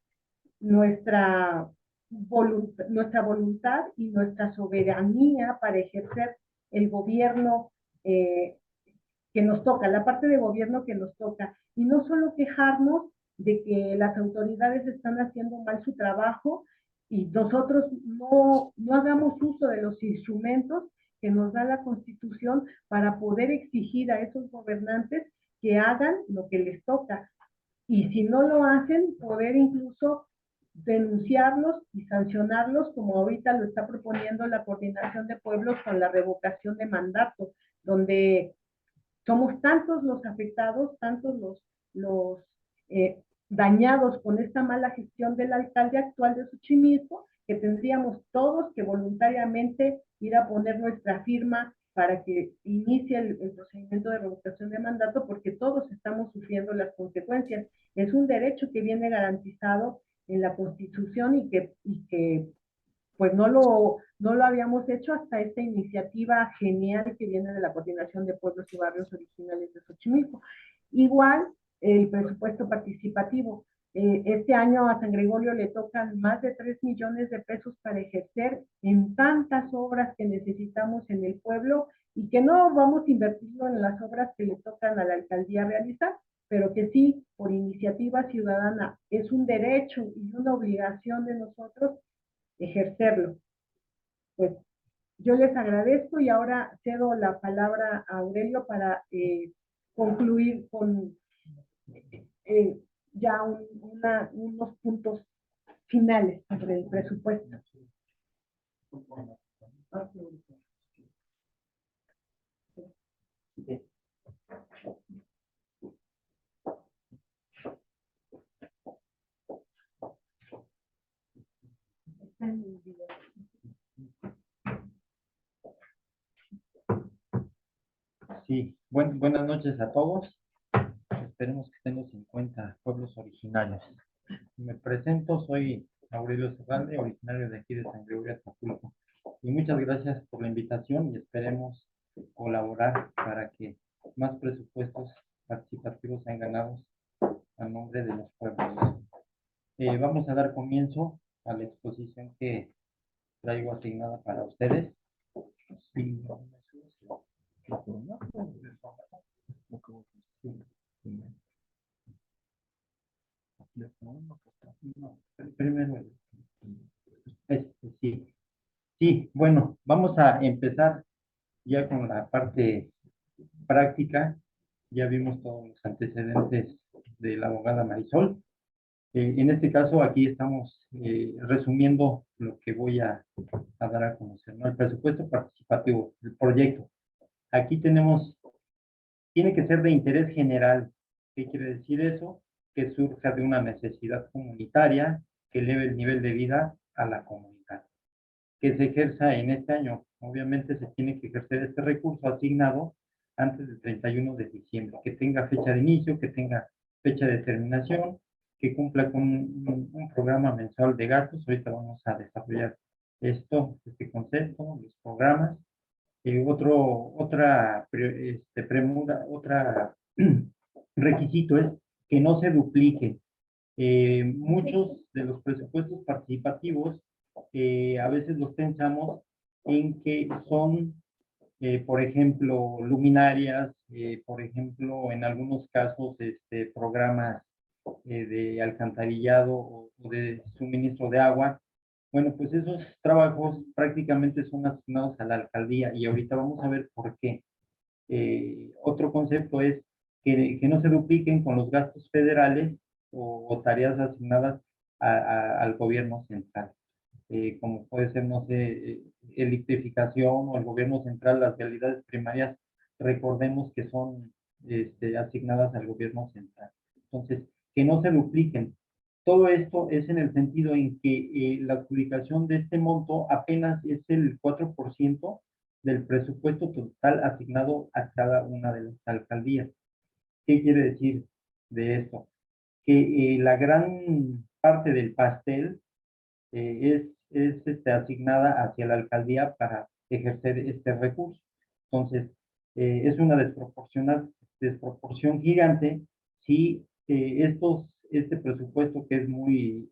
nuestra voluntad y nuestra soberanía para ejercer el gobierno que nos toca, la parte de gobierno que nos toca. Y no solo quejarnos de que las autoridades están haciendo mal su trabajo y nosotros no hagamos uso de los instrumentos que nos da la Constitución para poder exigir a esos gobernantes que hagan lo que les toca. Y si no lo hacen, poder incluso denunciarlos y sancionarlos, como ahorita lo está proponiendo la Coordinación de Pueblos con la revocación de mandato, donde somos tantos los afectados, tantos los dañados con esta mala gestión del alcalde actual de Xochimilco, que tendríamos todos que voluntariamente ir a poner nuestra firma para que inicie el procedimiento de revocación de mandato, porque todos estamos sufriendo las consecuencias. Es un derecho que viene garantizado en la Constitución y que pues no lo habíamos hecho hasta esta iniciativa genial que viene de la Coordinación de Pueblos y Barrios Originales de Xochimilco. Igual, el presupuesto participativo. Este año a San Gregorio le tocan más de 3 millones de pesos para ejercer en tantas obras que necesitamos en el pueblo y que no vamos a invertirlo en las obras que le tocan a la alcaldía realizar, pero que sí, por iniciativa ciudadana, es un derecho y una obligación de nosotros ejercerlo. Pues yo les agradezco y ahora cedo la palabra a Aurelio para concluir con ya unos puntos finales sobre el presupuesto.
Sí, buenas noches a todos. Esperemos que estemos en cuenta pueblos originarios. Me presento, soy Aurelio Serralde, originario de aquí de San Gregorio Atapulco. Y muchas gracias por la invitación y esperemos colaborar para que más presupuestos participativos sean ganados a nombre de los pueblos. Vamos a dar comienzo a la exposición que traigo asignada para ustedes. Sí. Primero, sí. Sí, bueno, vamos a empezar ya con la parte práctica. Ya vimos todos los antecedentes de la abogada Marisol. En este caso, aquí estamos resumiendo lo que voy a dar a conocer, ¿no? El presupuesto participativo, el proyecto. Aquí tenemos, tiene que ser de interés general. ¿Qué quiere decir eso? Que surja de una necesidad comunitaria que eleve el nivel de vida a la comunidad. Que se ejerza en este año. Obviamente se tiene que ejercer este recurso asignado antes del 31 de diciembre, que tenga fecha de inicio, que tenga fecha de terminación, que cumpla con un programa mensual de gastos. Ahorita vamos a desarrollar este concepto, los programas. Otra premura, requisito es que no se duplique. Muchos de los presupuestos participativos a veces los pensamos en que son, por ejemplo, luminarias, por ejemplo, en algunos casos, programas de alcantarillado o de suministro de agua. Bueno, pues esos trabajos prácticamente son asignados a la alcaldía y ahorita vamos a ver por qué. Otro concepto es que no se dupliquen con los gastos federales o tareas asignadas al gobierno central. Como puede ser, no sé, electrificación o el gobierno central, las vialidades primarias, recordemos que son asignadas al gobierno central. Entonces, que no se dupliquen. Todo esto es en el sentido en que la adjudicación de este monto apenas es el 4% del presupuesto total asignado a cada una de las alcaldías. ¿Qué quiere decir de esto? Que la gran parte del pastel es asignada hacia la alcaldía para ejercer este recurso. Entonces, es una desproporción gigante si este presupuesto que es muy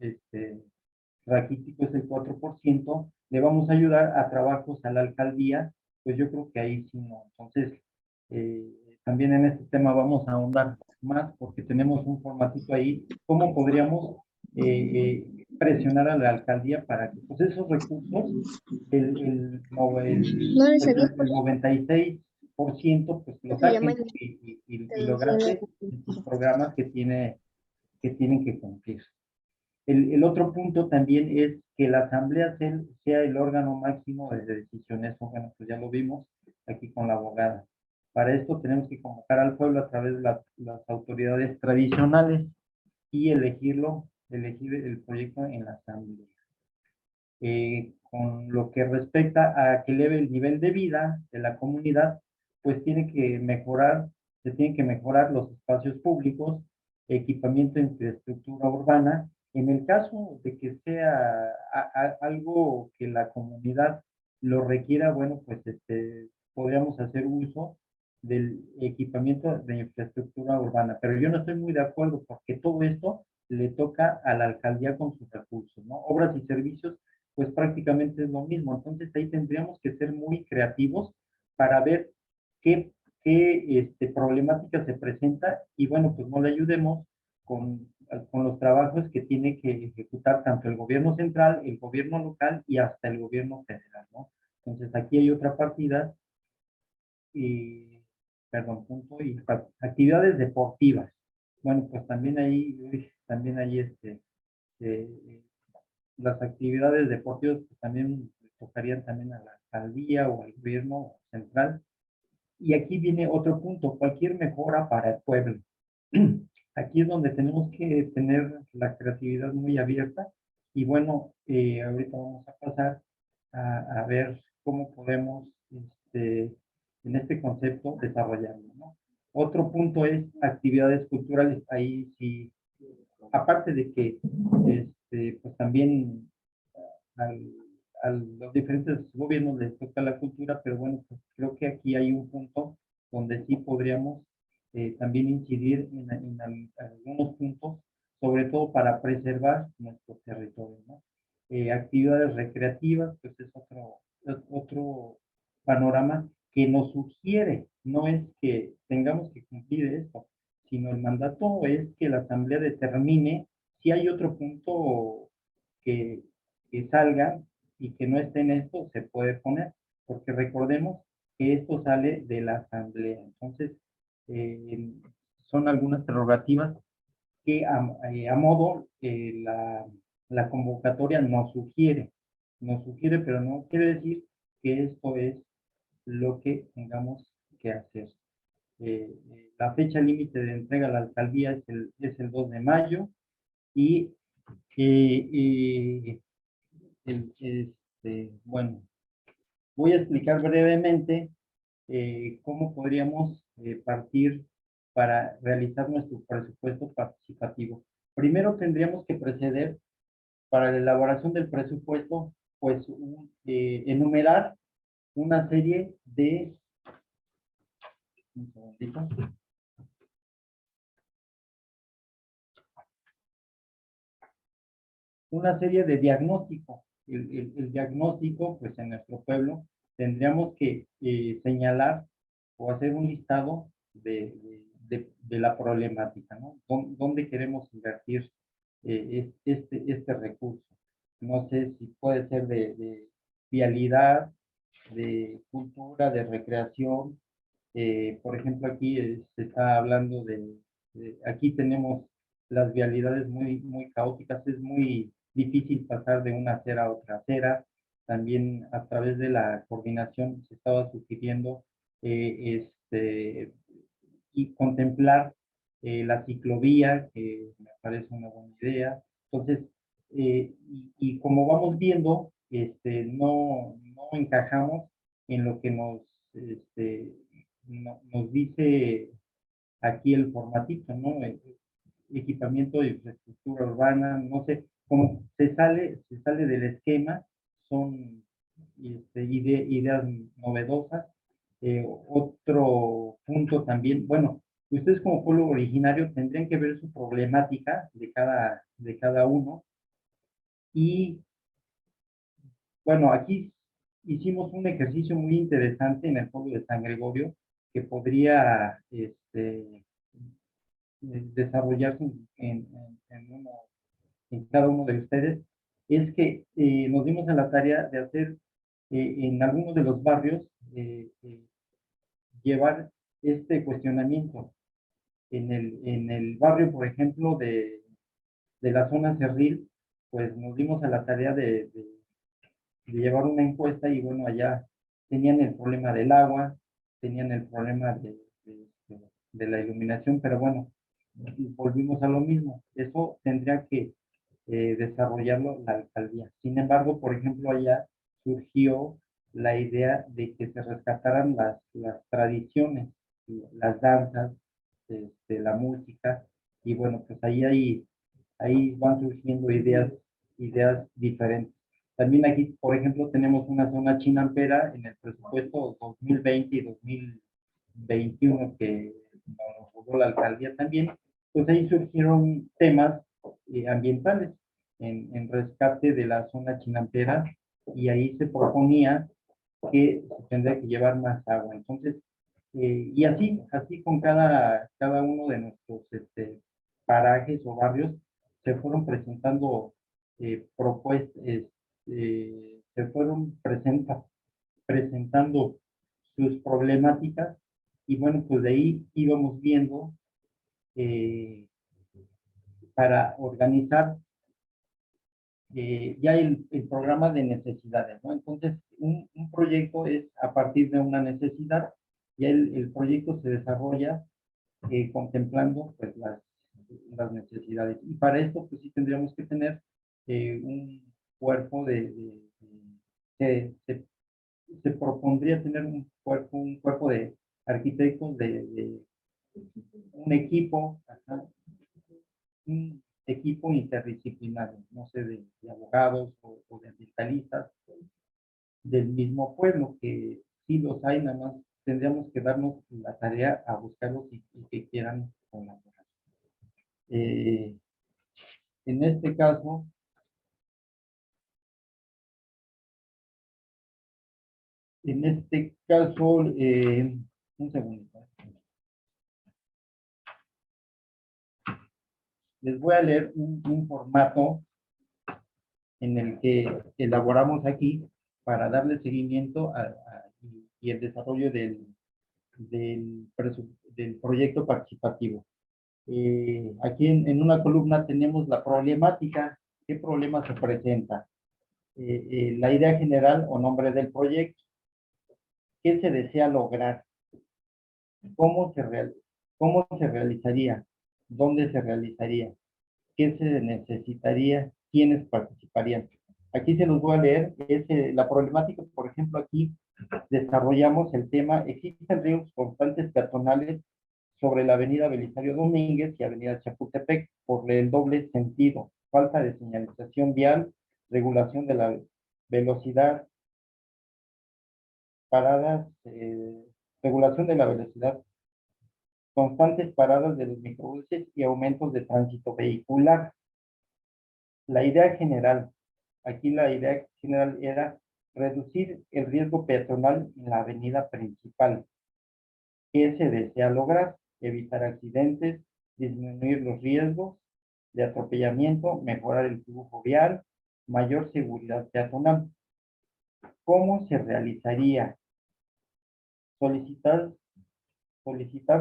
raquítico, es el 4%, le vamos a ayudar a trabajos a la alcaldía, pues yo creo que ahí sí no. Entonces, eh, también en este tema vamos a ahondar más porque tenemos un formatito ahí, cómo podríamos presionar a la alcaldía para que pues esos recursos,
No le sabía
el 96% pues lo
se llama
saquen y lo gaste en sus programas que tienen que cumplir. El otro punto también es que la asamblea sea el órgano máximo de decisiones. Bueno, pues ya lo vimos aquí con la abogada. Para esto tenemos que convocar al pueblo a través de las autoridades tradicionales y elegir el proyecto en la asamblea. Con lo que respecta a que eleve el nivel de vida de la comunidad, pues se tienen que mejorar los espacios públicos, equipamiento de infraestructura urbana. En el caso de que sea algo que la comunidad lo requiera, bueno, pues podríamos hacer uso del equipamiento de infraestructura urbana. Pero yo no estoy muy de acuerdo porque todo esto le toca a la alcaldía con sus recursos, ¿no? Obras y servicios pues prácticamente es lo mismo. Entonces ahí tendríamos que ser muy creativos para ver qué problemática se presenta y bueno, pues no le ayudemos con los trabajos que tiene que ejecutar tanto el gobierno central, el gobierno local y hasta el gobierno federal, ¿no? Entonces aquí hay otra partida y, perdón, punto y actividades deportivas. Bueno, pues también ahí eh, las actividades deportivas que también tocarían también a la alcaldía o al gobierno central. Y aquí viene otro punto, cualquier mejora para el pueblo. Aquí es donde tenemos que tener la creatividad muy abierta y bueno, ahorita vamos a pasar a ver cómo podemos en este concepto desarrollarlo, ¿no? Otro punto es actividades culturales. Ahí sí, aparte de que pues también al, a los diferentes gobiernos les toca la cultura, pero bueno, pues creo que aquí hay un punto donde sí podríamos también incidir algunos puntos, sobre todo para preservar nuestro territorio, ¿no? Actividades recreativas, pues es otro panorama que nos sugiere, no es que tengamos que cumplir esto, sino el mandato es que la Asamblea determine si hay otro punto que, que salga y que no esté en esto, se puede poner, porque recordemos que esto sale de la Asamblea. Entonces, son algunas prerrogativas que a modo la convocatoria nos sugiere, pero no quiere decir que esto es lo que tengamos que hacer. La fecha límite de entrega a la alcaldía es el 2 de mayo y bueno, voy a explicar brevemente cómo podríamos partir para realizar nuestro presupuesto participativo. Primero tendríamos que proceder para la elaboración del presupuesto, pues enumerar una serie de, un segundito, una serie de diagnósticos. El diagnóstico, pues en nuestro pueblo, tendríamos que señalar o hacer un listado de la problemática, ¿no? ¿Dónde queremos invertir este recurso? no sé si puede ser de vialidad, de cultura, de recreación. Por ejemplo, aquí se está hablando aquí tenemos las vialidades muy caóticas, es muy difícil pasar de una acera a otra acera. También a través de la coordinación se estaba sugiriendo y contemplar la ciclovía, que me parece una buena idea. Entonces, y como vamos viendo, no encajamos en lo que nos dice aquí el formatito, ¿no? Equipamiento de infraestructura urbana, no sé, como se sale del esquema, son ideas novedosas. Otro punto también, bueno, ustedes como pueblo originario tendrían que ver su problemática de cada uno y bueno, aquí hicimos un ejercicio muy interesante en el pueblo de San Gregorio que podría desarrollarse en cada uno de ustedes, es que nos dimos a la tarea de hacer en algunos de los barrios, llevar este cuestionamiento. En el barrio, por ejemplo, de la zona Cerril, pues nos dimos a la tarea de llevar una encuesta y bueno, allá tenían el problema del agua, tenían el problema de la iluminación, pero bueno, volvimos a lo mismo. Eso tendría que desarrollarlo la alcaldía. Sin embargo, por ejemplo, allá surgió la idea de que se rescataran las tradiciones, las danzas, la música, y bueno, pues ahí van surgiendo ideas diferentes. También aquí, por ejemplo, tenemos una zona chinampera en el presupuesto 2020 y 2021 que nos jugó la alcaldía también, pues ahí surgieron temas ambientales en rescate de la zona chinampera y ahí se proponía que se tendría que llevar más agua. Entonces, y así con cada uno de nuestros parajes o barrios se fueron presentando propuestas, se fueron presentando sus problemáticas y bueno, pues de ahí íbamos viendo para organizar ya el programa de necesidades, ¿no? Entonces, un proyecto es a partir de una necesidad, ya el proyecto se desarrolla contemplando pues, las necesidades. Y para esto, pues sí tendríamos que tener un cuerpo se propondría tener un cuerpo de arquitectos, de un equipo, ajá, un equipo interdisciplinario, no sé, de abogados o de ambientalistas del mismo pueblo, que sí los hay, nada más tendríamos que darnos la tarea a buscarlos y que quieran colaborar. Eh, en este caso, un segundo. Les voy a leer un formato en el que elaboramos aquí para darle seguimiento y el desarrollo del proyecto participativo. Aquí una columna tenemos la problemática, qué problema se presenta, la idea general o nombre del proyecto, qué se desea lograr, cómo cómo se realizaría, dónde se realizaría, qué se necesitaría, quiénes participarían. Aquí se los voy a leer, la problemática, por ejemplo, aquí desarrollamos el tema, existen ríos constantes peatonales sobre la avenida Belisario Domínguez y avenida Chapultepec por el doble sentido, falta de señalización vial, regulación de la velocidad, paradas, regulación de la velocidad, constantes paradas de los microbuses y aumentos de tránsito vehicular. La idea general, aquí la idea general era reducir el riesgo peatonal en la avenida principal. ¿Qué se desea lograr? Evitar accidentes, disminuir los riesgos de atropellamiento, mejorar el flujo vial, mayor seguridad peatonal. ¿Cómo se realizaría? Solicitar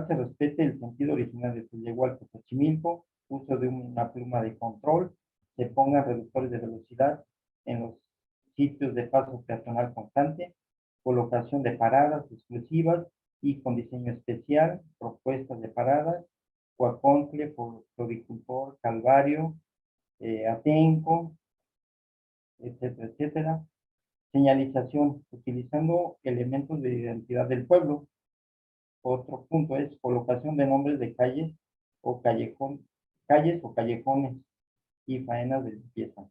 se respete el sentido original de Tlahualco, Xochimilco, uso de una pluma de control, se pongan reductores de velocidad en los sitios de paso peatonal constante, colocación de paradas exclusivas y con diseño especial, propuestas de paradas, Coacontle, Floricultor, Calvario, Atenco, etcétera, etcétera. Señalización, utilizando elementos de identidad del pueblo. Otro punto es colocación de nombres de calles o callejones y faenas de limpieza.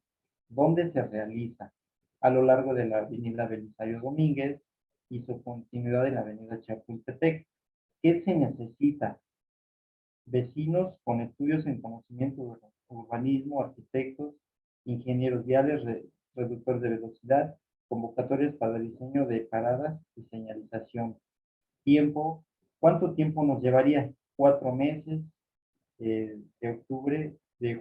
¿Dónde se realiza? A lo largo de la avenida Belisario Domínguez y su continuidad en la avenida Chapultepec. ¿Qué se necesita? Vecinos con estudios en conocimiento de urbanismo, arquitectos, ingenieros viales, reductores de velocidad, convocatorias para el diseño de paradas y señalización. Tiempo, ¿cuánto tiempo nos llevaría? 4 meses, de octubre, de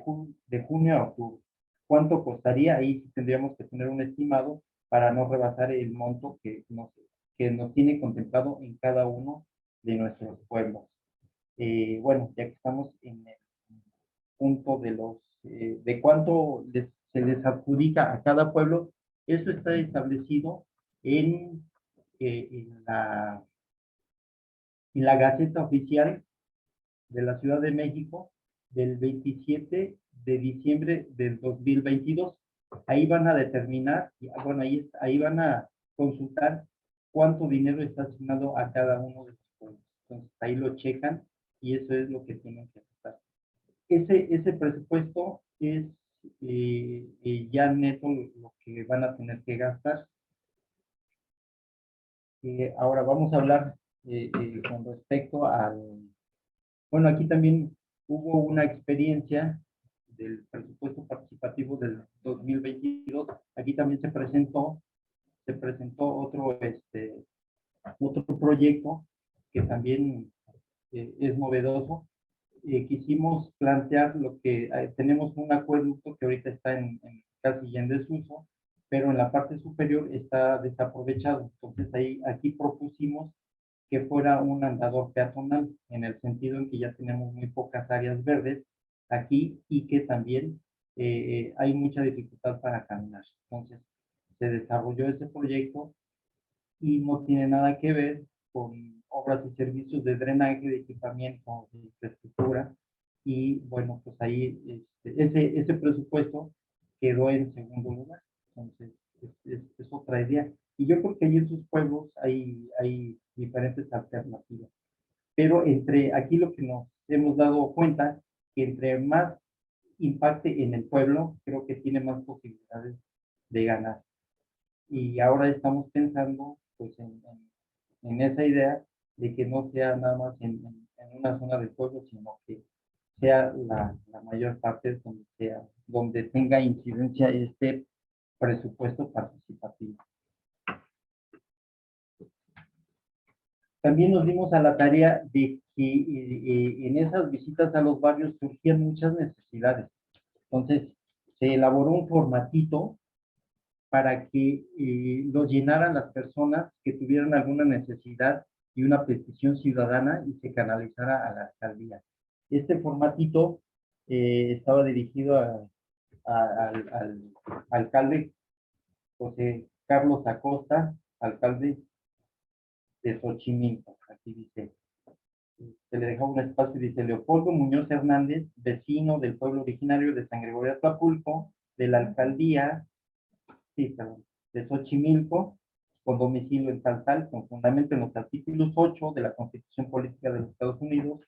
junio a octubre. ¿Cuánto costaría? Ahí tendríamos que tener un estimado para no rebasar el monto que nos tiene contemplado en cada uno de nuestros pueblos. Bueno, ya que estamos en el punto de cuánto se les adjudica a cada pueblo, eso está establecido en, en la Gaceta Oficial de la Ciudad de México del 27 de diciembre del 2022. Ahí van a determinar, bueno, ahí van a consultar cuánto dinero está asignado a cada uno de los pueblos. Entonces, ahí lo checan y eso es lo que tienen que hacer. Ese presupuesto es ya neto lo que van a tener que gastar. Ahora vamos a hablar con respecto al... Bueno, aquí también hubo una experiencia del presupuesto participativo del 2022. Aquí también se presentó otro proyecto que también es novedoso. Quisimos plantear lo que tenemos un acueducto que ahorita está casi ya en desuso, pero en la parte superior está desaprovechado. Entonces aquí propusimos que fuera un andador peatonal, en el sentido en que ya tenemos muy pocas áreas verdes aquí y que también hay mucha dificultad para caminar. Entonces se desarrolló ese proyecto y no tiene nada que ver con obras y servicios de drenaje, de equipamiento, de infraestructura. Y bueno, pues ahí ese presupuesto quedó en segundo lugar. Entonces, es otra idea. Y yo creo que ahí en sus pueblos hay diferentes alternativas. Pero aquí lo que nos hemos dado cuenta, que entre más impacte en el pueblo, creo que tiene más posibilidades de ganar. Y ahora estamos pensando pues en esa idea de que no sea nada más en una zona del pueblo, sino que sea la mayor parte donde tenga incidencia este presupuesto participativo. También nos dimos a la tarea de que en esas visitas a los barrios surgían muchas necesidades. Entonces, se elaboró un formatito para que lo llenaran las personas que tuvieran alguna necesidad y una petición ciudadana y se canalizara a la alcaldía. Este formatito estaba dirigido al alcalde José Carlos Acosta, alcalde de Xochimilco. Aquí dice, se le deja un espacio y dice: Leopoldo Muñoz Hernández, vecino del pueblo originario de San Gregorio Atlapulco, de la alcaldía de Xochimilco, con domicilio en tal, con fundamento en los artículos 8 de la Constitución Política de los Estados Unidos,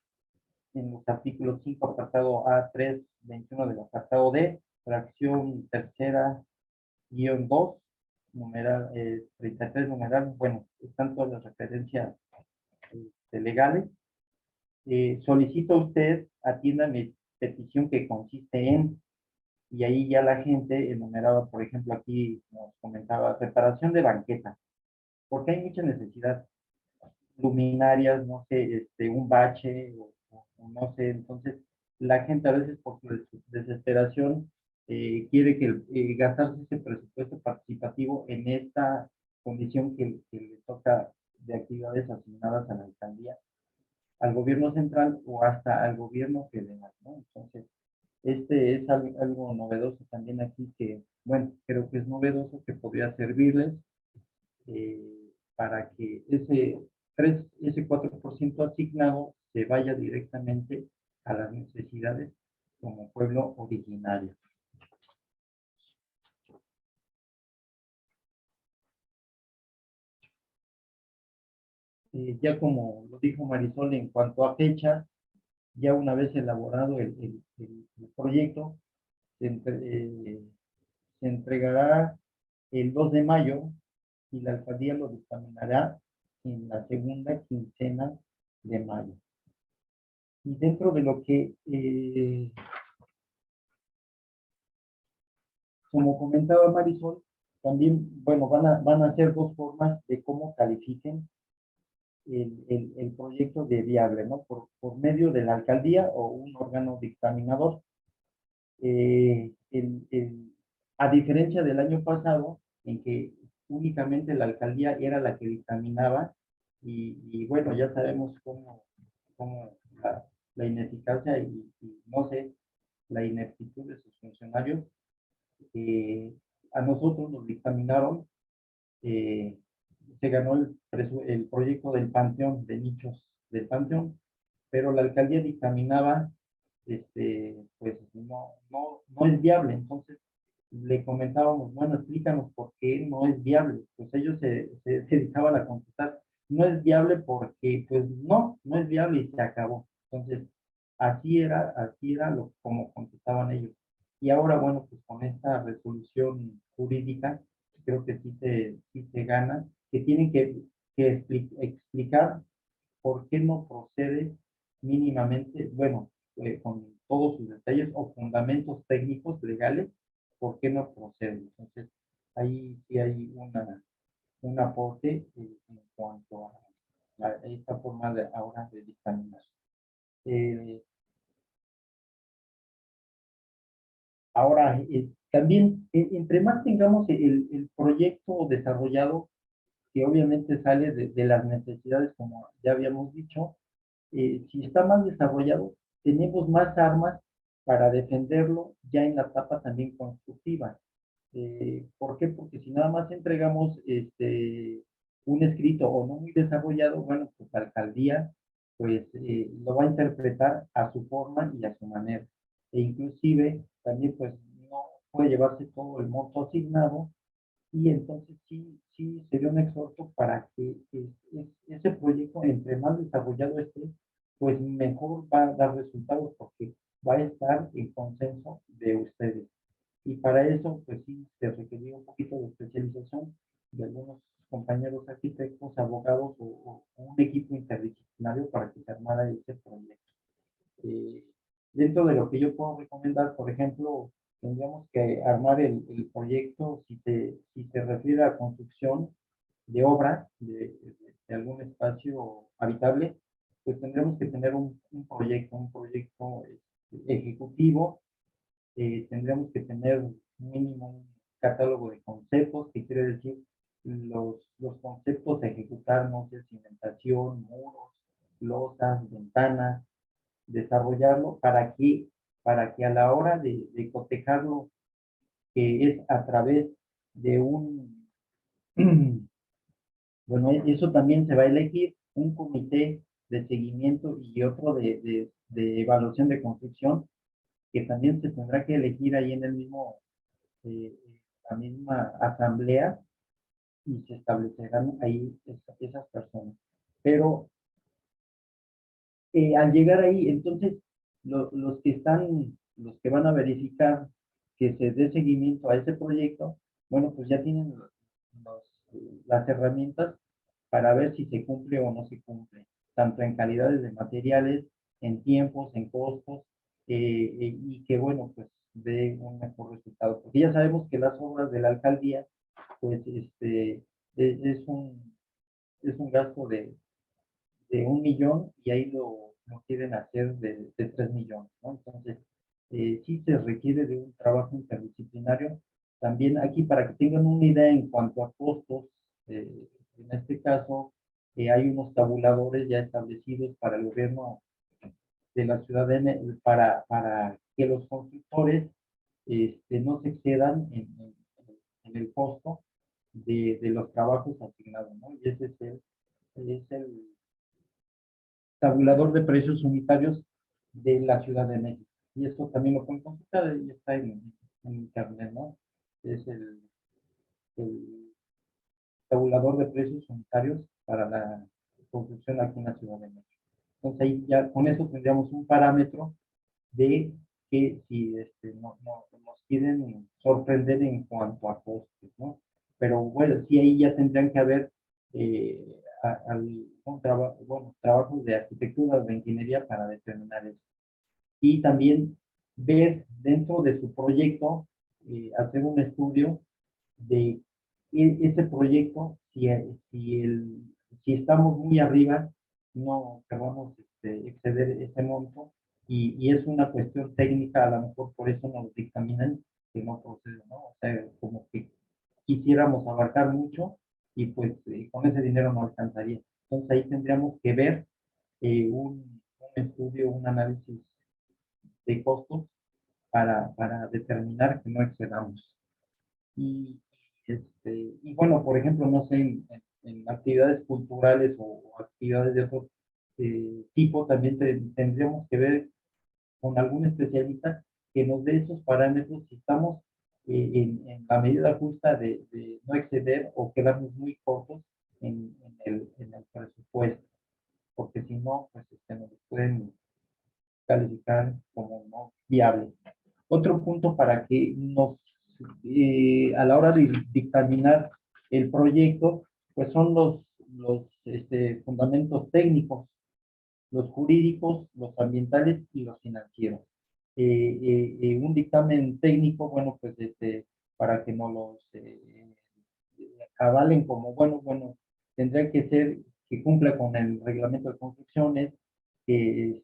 en los artículos 5, apartado A3, 21 del apartado D, fracción tercera, guión 2, numeral 33, numeral, bueno, están todas las referencias legales. Solicito a usted atienda mi petición que consiste en, y ahí ya la gente enumeraba, por ejemplo, aquí nos comentaba, reparación de banqueta, porque hay mucha necesidad, luminarias, no sé, un bache, o no sé, entonces la gente a veces por su desesperación quiere que gastarse ese presupuesto participativo en esta condición que le toca de actividades asignadas a la alcaldía, al gobierno central o hasta al gobierno federal, ¿no? Entonces, este es algo novedoso también aquí que, bueno, creo que es novedoso que podría servirles para que ese 4% asignado se vaya directamente a las necesidades como pueblo originario. Ya como lo dijo Marisol, en cuanto a fecha, ya una vez elaborado el proyecto, se entregará el 2 de mayo y la alcaldía lo dictaminará en la segunda quincena de mayo. Y dentro de lo que, como comentaba Marisol, también, bueno, van a ser dos formas de cómo califiquen el proyecto de viable, ¿no? Por medio de la alcaldía o un órgano dictaminador. A diferencia del año pasado, en que únicamente la alcaldía era la que dictaminaba, y bueno, ya sabemos cómo la ineficacia y, no sé, la ineptitud de sus funcionarios, a nosotros nos dictaminaron, eh, se ganó el proyecto del Panteón, de nichos del Panteón, pero la alcaldía dictaminaba, pues no es viable. Entonces le comentábamos, bueno, explícanos por qué no es viable. Pues ellos se dedicaban a contestar, no es viable porque, pues no es viable y se acabó. Entonces, así era como contestaban ellos. Y ahora, bueno, pues con esta resolución jurídica, creo que sí se gana, que tienen que explicar por qué no procede mínimamente, bueno, con todos sus detalles o fundamentos técnicos legales, por qué no procede. Entonces, ahí sí hay un aporte en cuanto a esta forma de ahora de dictaminar. Ahora, también, entre más tengamos el proyecto desarrollado, que obviamente sale de las necesidades, como ya habíamos dicho, si está más desarrollado, tenemos más armas para defenderlo ya en la etapa también constructiva. ¿Por qué? Porque si nada más entregamos un escrito o no muy desarrollado, bueno, pues la alcaldía pues lo va a interpretar a su forma y a su manera. E inclusive también pues no puede llevarse todo el monto asignado y entonces sí sería un exhorto para que ese proyecto, entre más desarrollado esté, pues mejor va a dar resultados porque va a estar en consenso de ustedes. Y para eso, pues sí, se requería un poquito de especialización de algunos compañeros arquitectos, abogados o un equipo interdisciplinario para que se armara ese proyecto. Eh, Dentro de lo que yo puedo recomendar, por ejemplo, tendríamos que armar el proyecto si se refiere a construcción de obra de algún espacio habitable, pues tendremos que tener un proyecto ejecutivo, tendremos que tener mínimo un catálogo de conceptos, que quiere decir los conceptos a ejecutar, no sé, cimentación, muros, losas, ventanas, desarrollarlo para que a la hora de cotejarlo, que es a través de bueno, eso también se va a elegir un comité de seguimiento y otro de evaluación de construcción, que también se tendrá que elegir ahí en el mismo, eh, la misma asamblea y se establecerán ahí esas personas. Pero al llegar ahí, entonces, los que van a verificar que se dé seguimiento a ese proyecto, bueno, pues ya tienen las herramientas para ver si se cumple o no se cumple, tanto en calidades de materiales, en tiempos, en costos, y que, bueno, pues dé un mejor resultado. Porque ya sabemos que las obras de la alcaldía, pues, es un gasto de 1 millón y ahí lo quieren hacer de 3 millones, ¿no? Entonces, sí se requiere de un trabajo interdisciplinario. También aquí, para que tengan una idea en cuanto a costos, en este caso, hay unos tabuladores ya establecidos para el gobierno de la ciudad para que los constructores no se excedan en el costo de los trabajos asignados, ¿no? Y ese es el tabulador de precios unitarios de la Ciudad de México. Y esto también lo pueden consultar y está en internet, ¿no? Es el tabulador de precios unitarios para la construcción aquí en la Ciudad de México. Entonces ahí ya con eso tendríamos un parámetro de que si nos quieren sorprender en cuanto a costes, ¿no? Pero bueno, sí ahí ya tendrían que haber trabajos de arquitectura o de ingeniería para determinar eso. Y también ver dentro de su proyecto, hacer un estudio de ese proyecto, si estamos muy arriba, no queramos exceder ese monto, y es una cuestión técnica, a lo mejor por eso nos dictaminan que no procede, ¿no? O sea, como que quisiéramos abarcar mucho y pues con ese dinero no alcanzaría. Entonces ahí tendríamos que ver un estudio, un análisis de costos para determinar que no excedamos. Y, y bueno, por ejemplo, no sé, en actividades culturales o actividades de otro tipo, también tendríamos que ver con algún especialista que nos dé esos parámetros si estamos en la medida justa de no exceder o quedarnos muy cortos en el presupuesto, porque si no, pues nos pueden calificar como no viable. Otro punto para que a la hora de dictaminar el proyecto, pues son los fundamentos técnicos, los jurídicos, los ambientales y los financieros. Un dictamen técnico, bueno, pues para que no los avalen como bueno, tendría que ser que cumpla con el reglamento de construcciones, que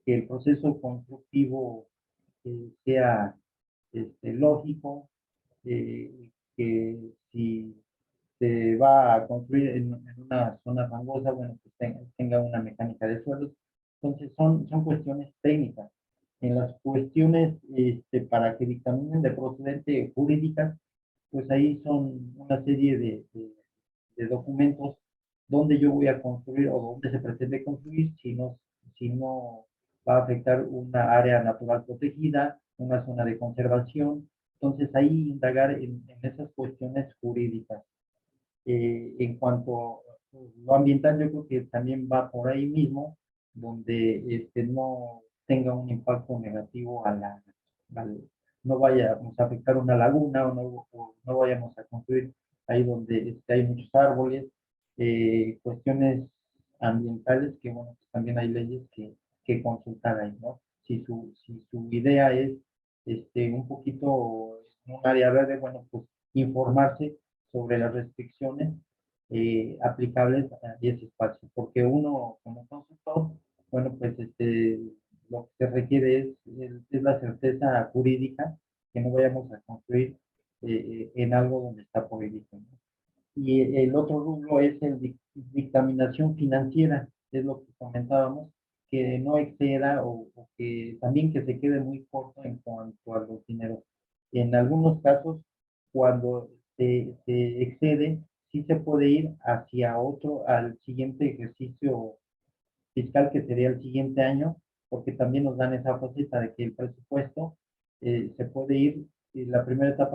el proceso constructivo sea lógico, que si se va a construir en una zona fangosa, bueno, pues tenga una mecánica de suelos. Entonces son cuestiones técnicas. En las cuestiones para que dictaminen de procedente jurídica, pues ahí son una serie de documentos donde yo voy a construir o donde se pretende construir, si no va a afectar una área natural protegida, una zona de conservación. Entonces ahí indagar en esas cuestiones jurídicas. En cuanto a lo ambiental, yo creo que también va por ahí mismo, donde no tenga un impacto negativo no vayamos a afectar una laguna o no vayamos a construir ahí donde hay muchos árboles, cuestiones ambientales que, bueno, pues también hay leyes que consultar ahí, ¿no? Si su idea es un poquito en un área verde, bueno, pues informarse sobre las restricciones aplicables a ese espacio, porque uno como consultor, bueno, pues lo que se requiere es la certeza jurídica, que no vayamos a construir en algo donde está prohibido, ¿no? Y el otro rubro es el dictaminación financiera, es lo que comentábamos, que no exceda o que también que se quede muy corto en cuanto a los dineros. En algunos casos, cuando se excede, sí se puede ir hacia al siguiente ejercicio fiscal, que sería el siguiente año, porque también nos dan esa faceta de que el presupuesto se puede ir, la primera etapa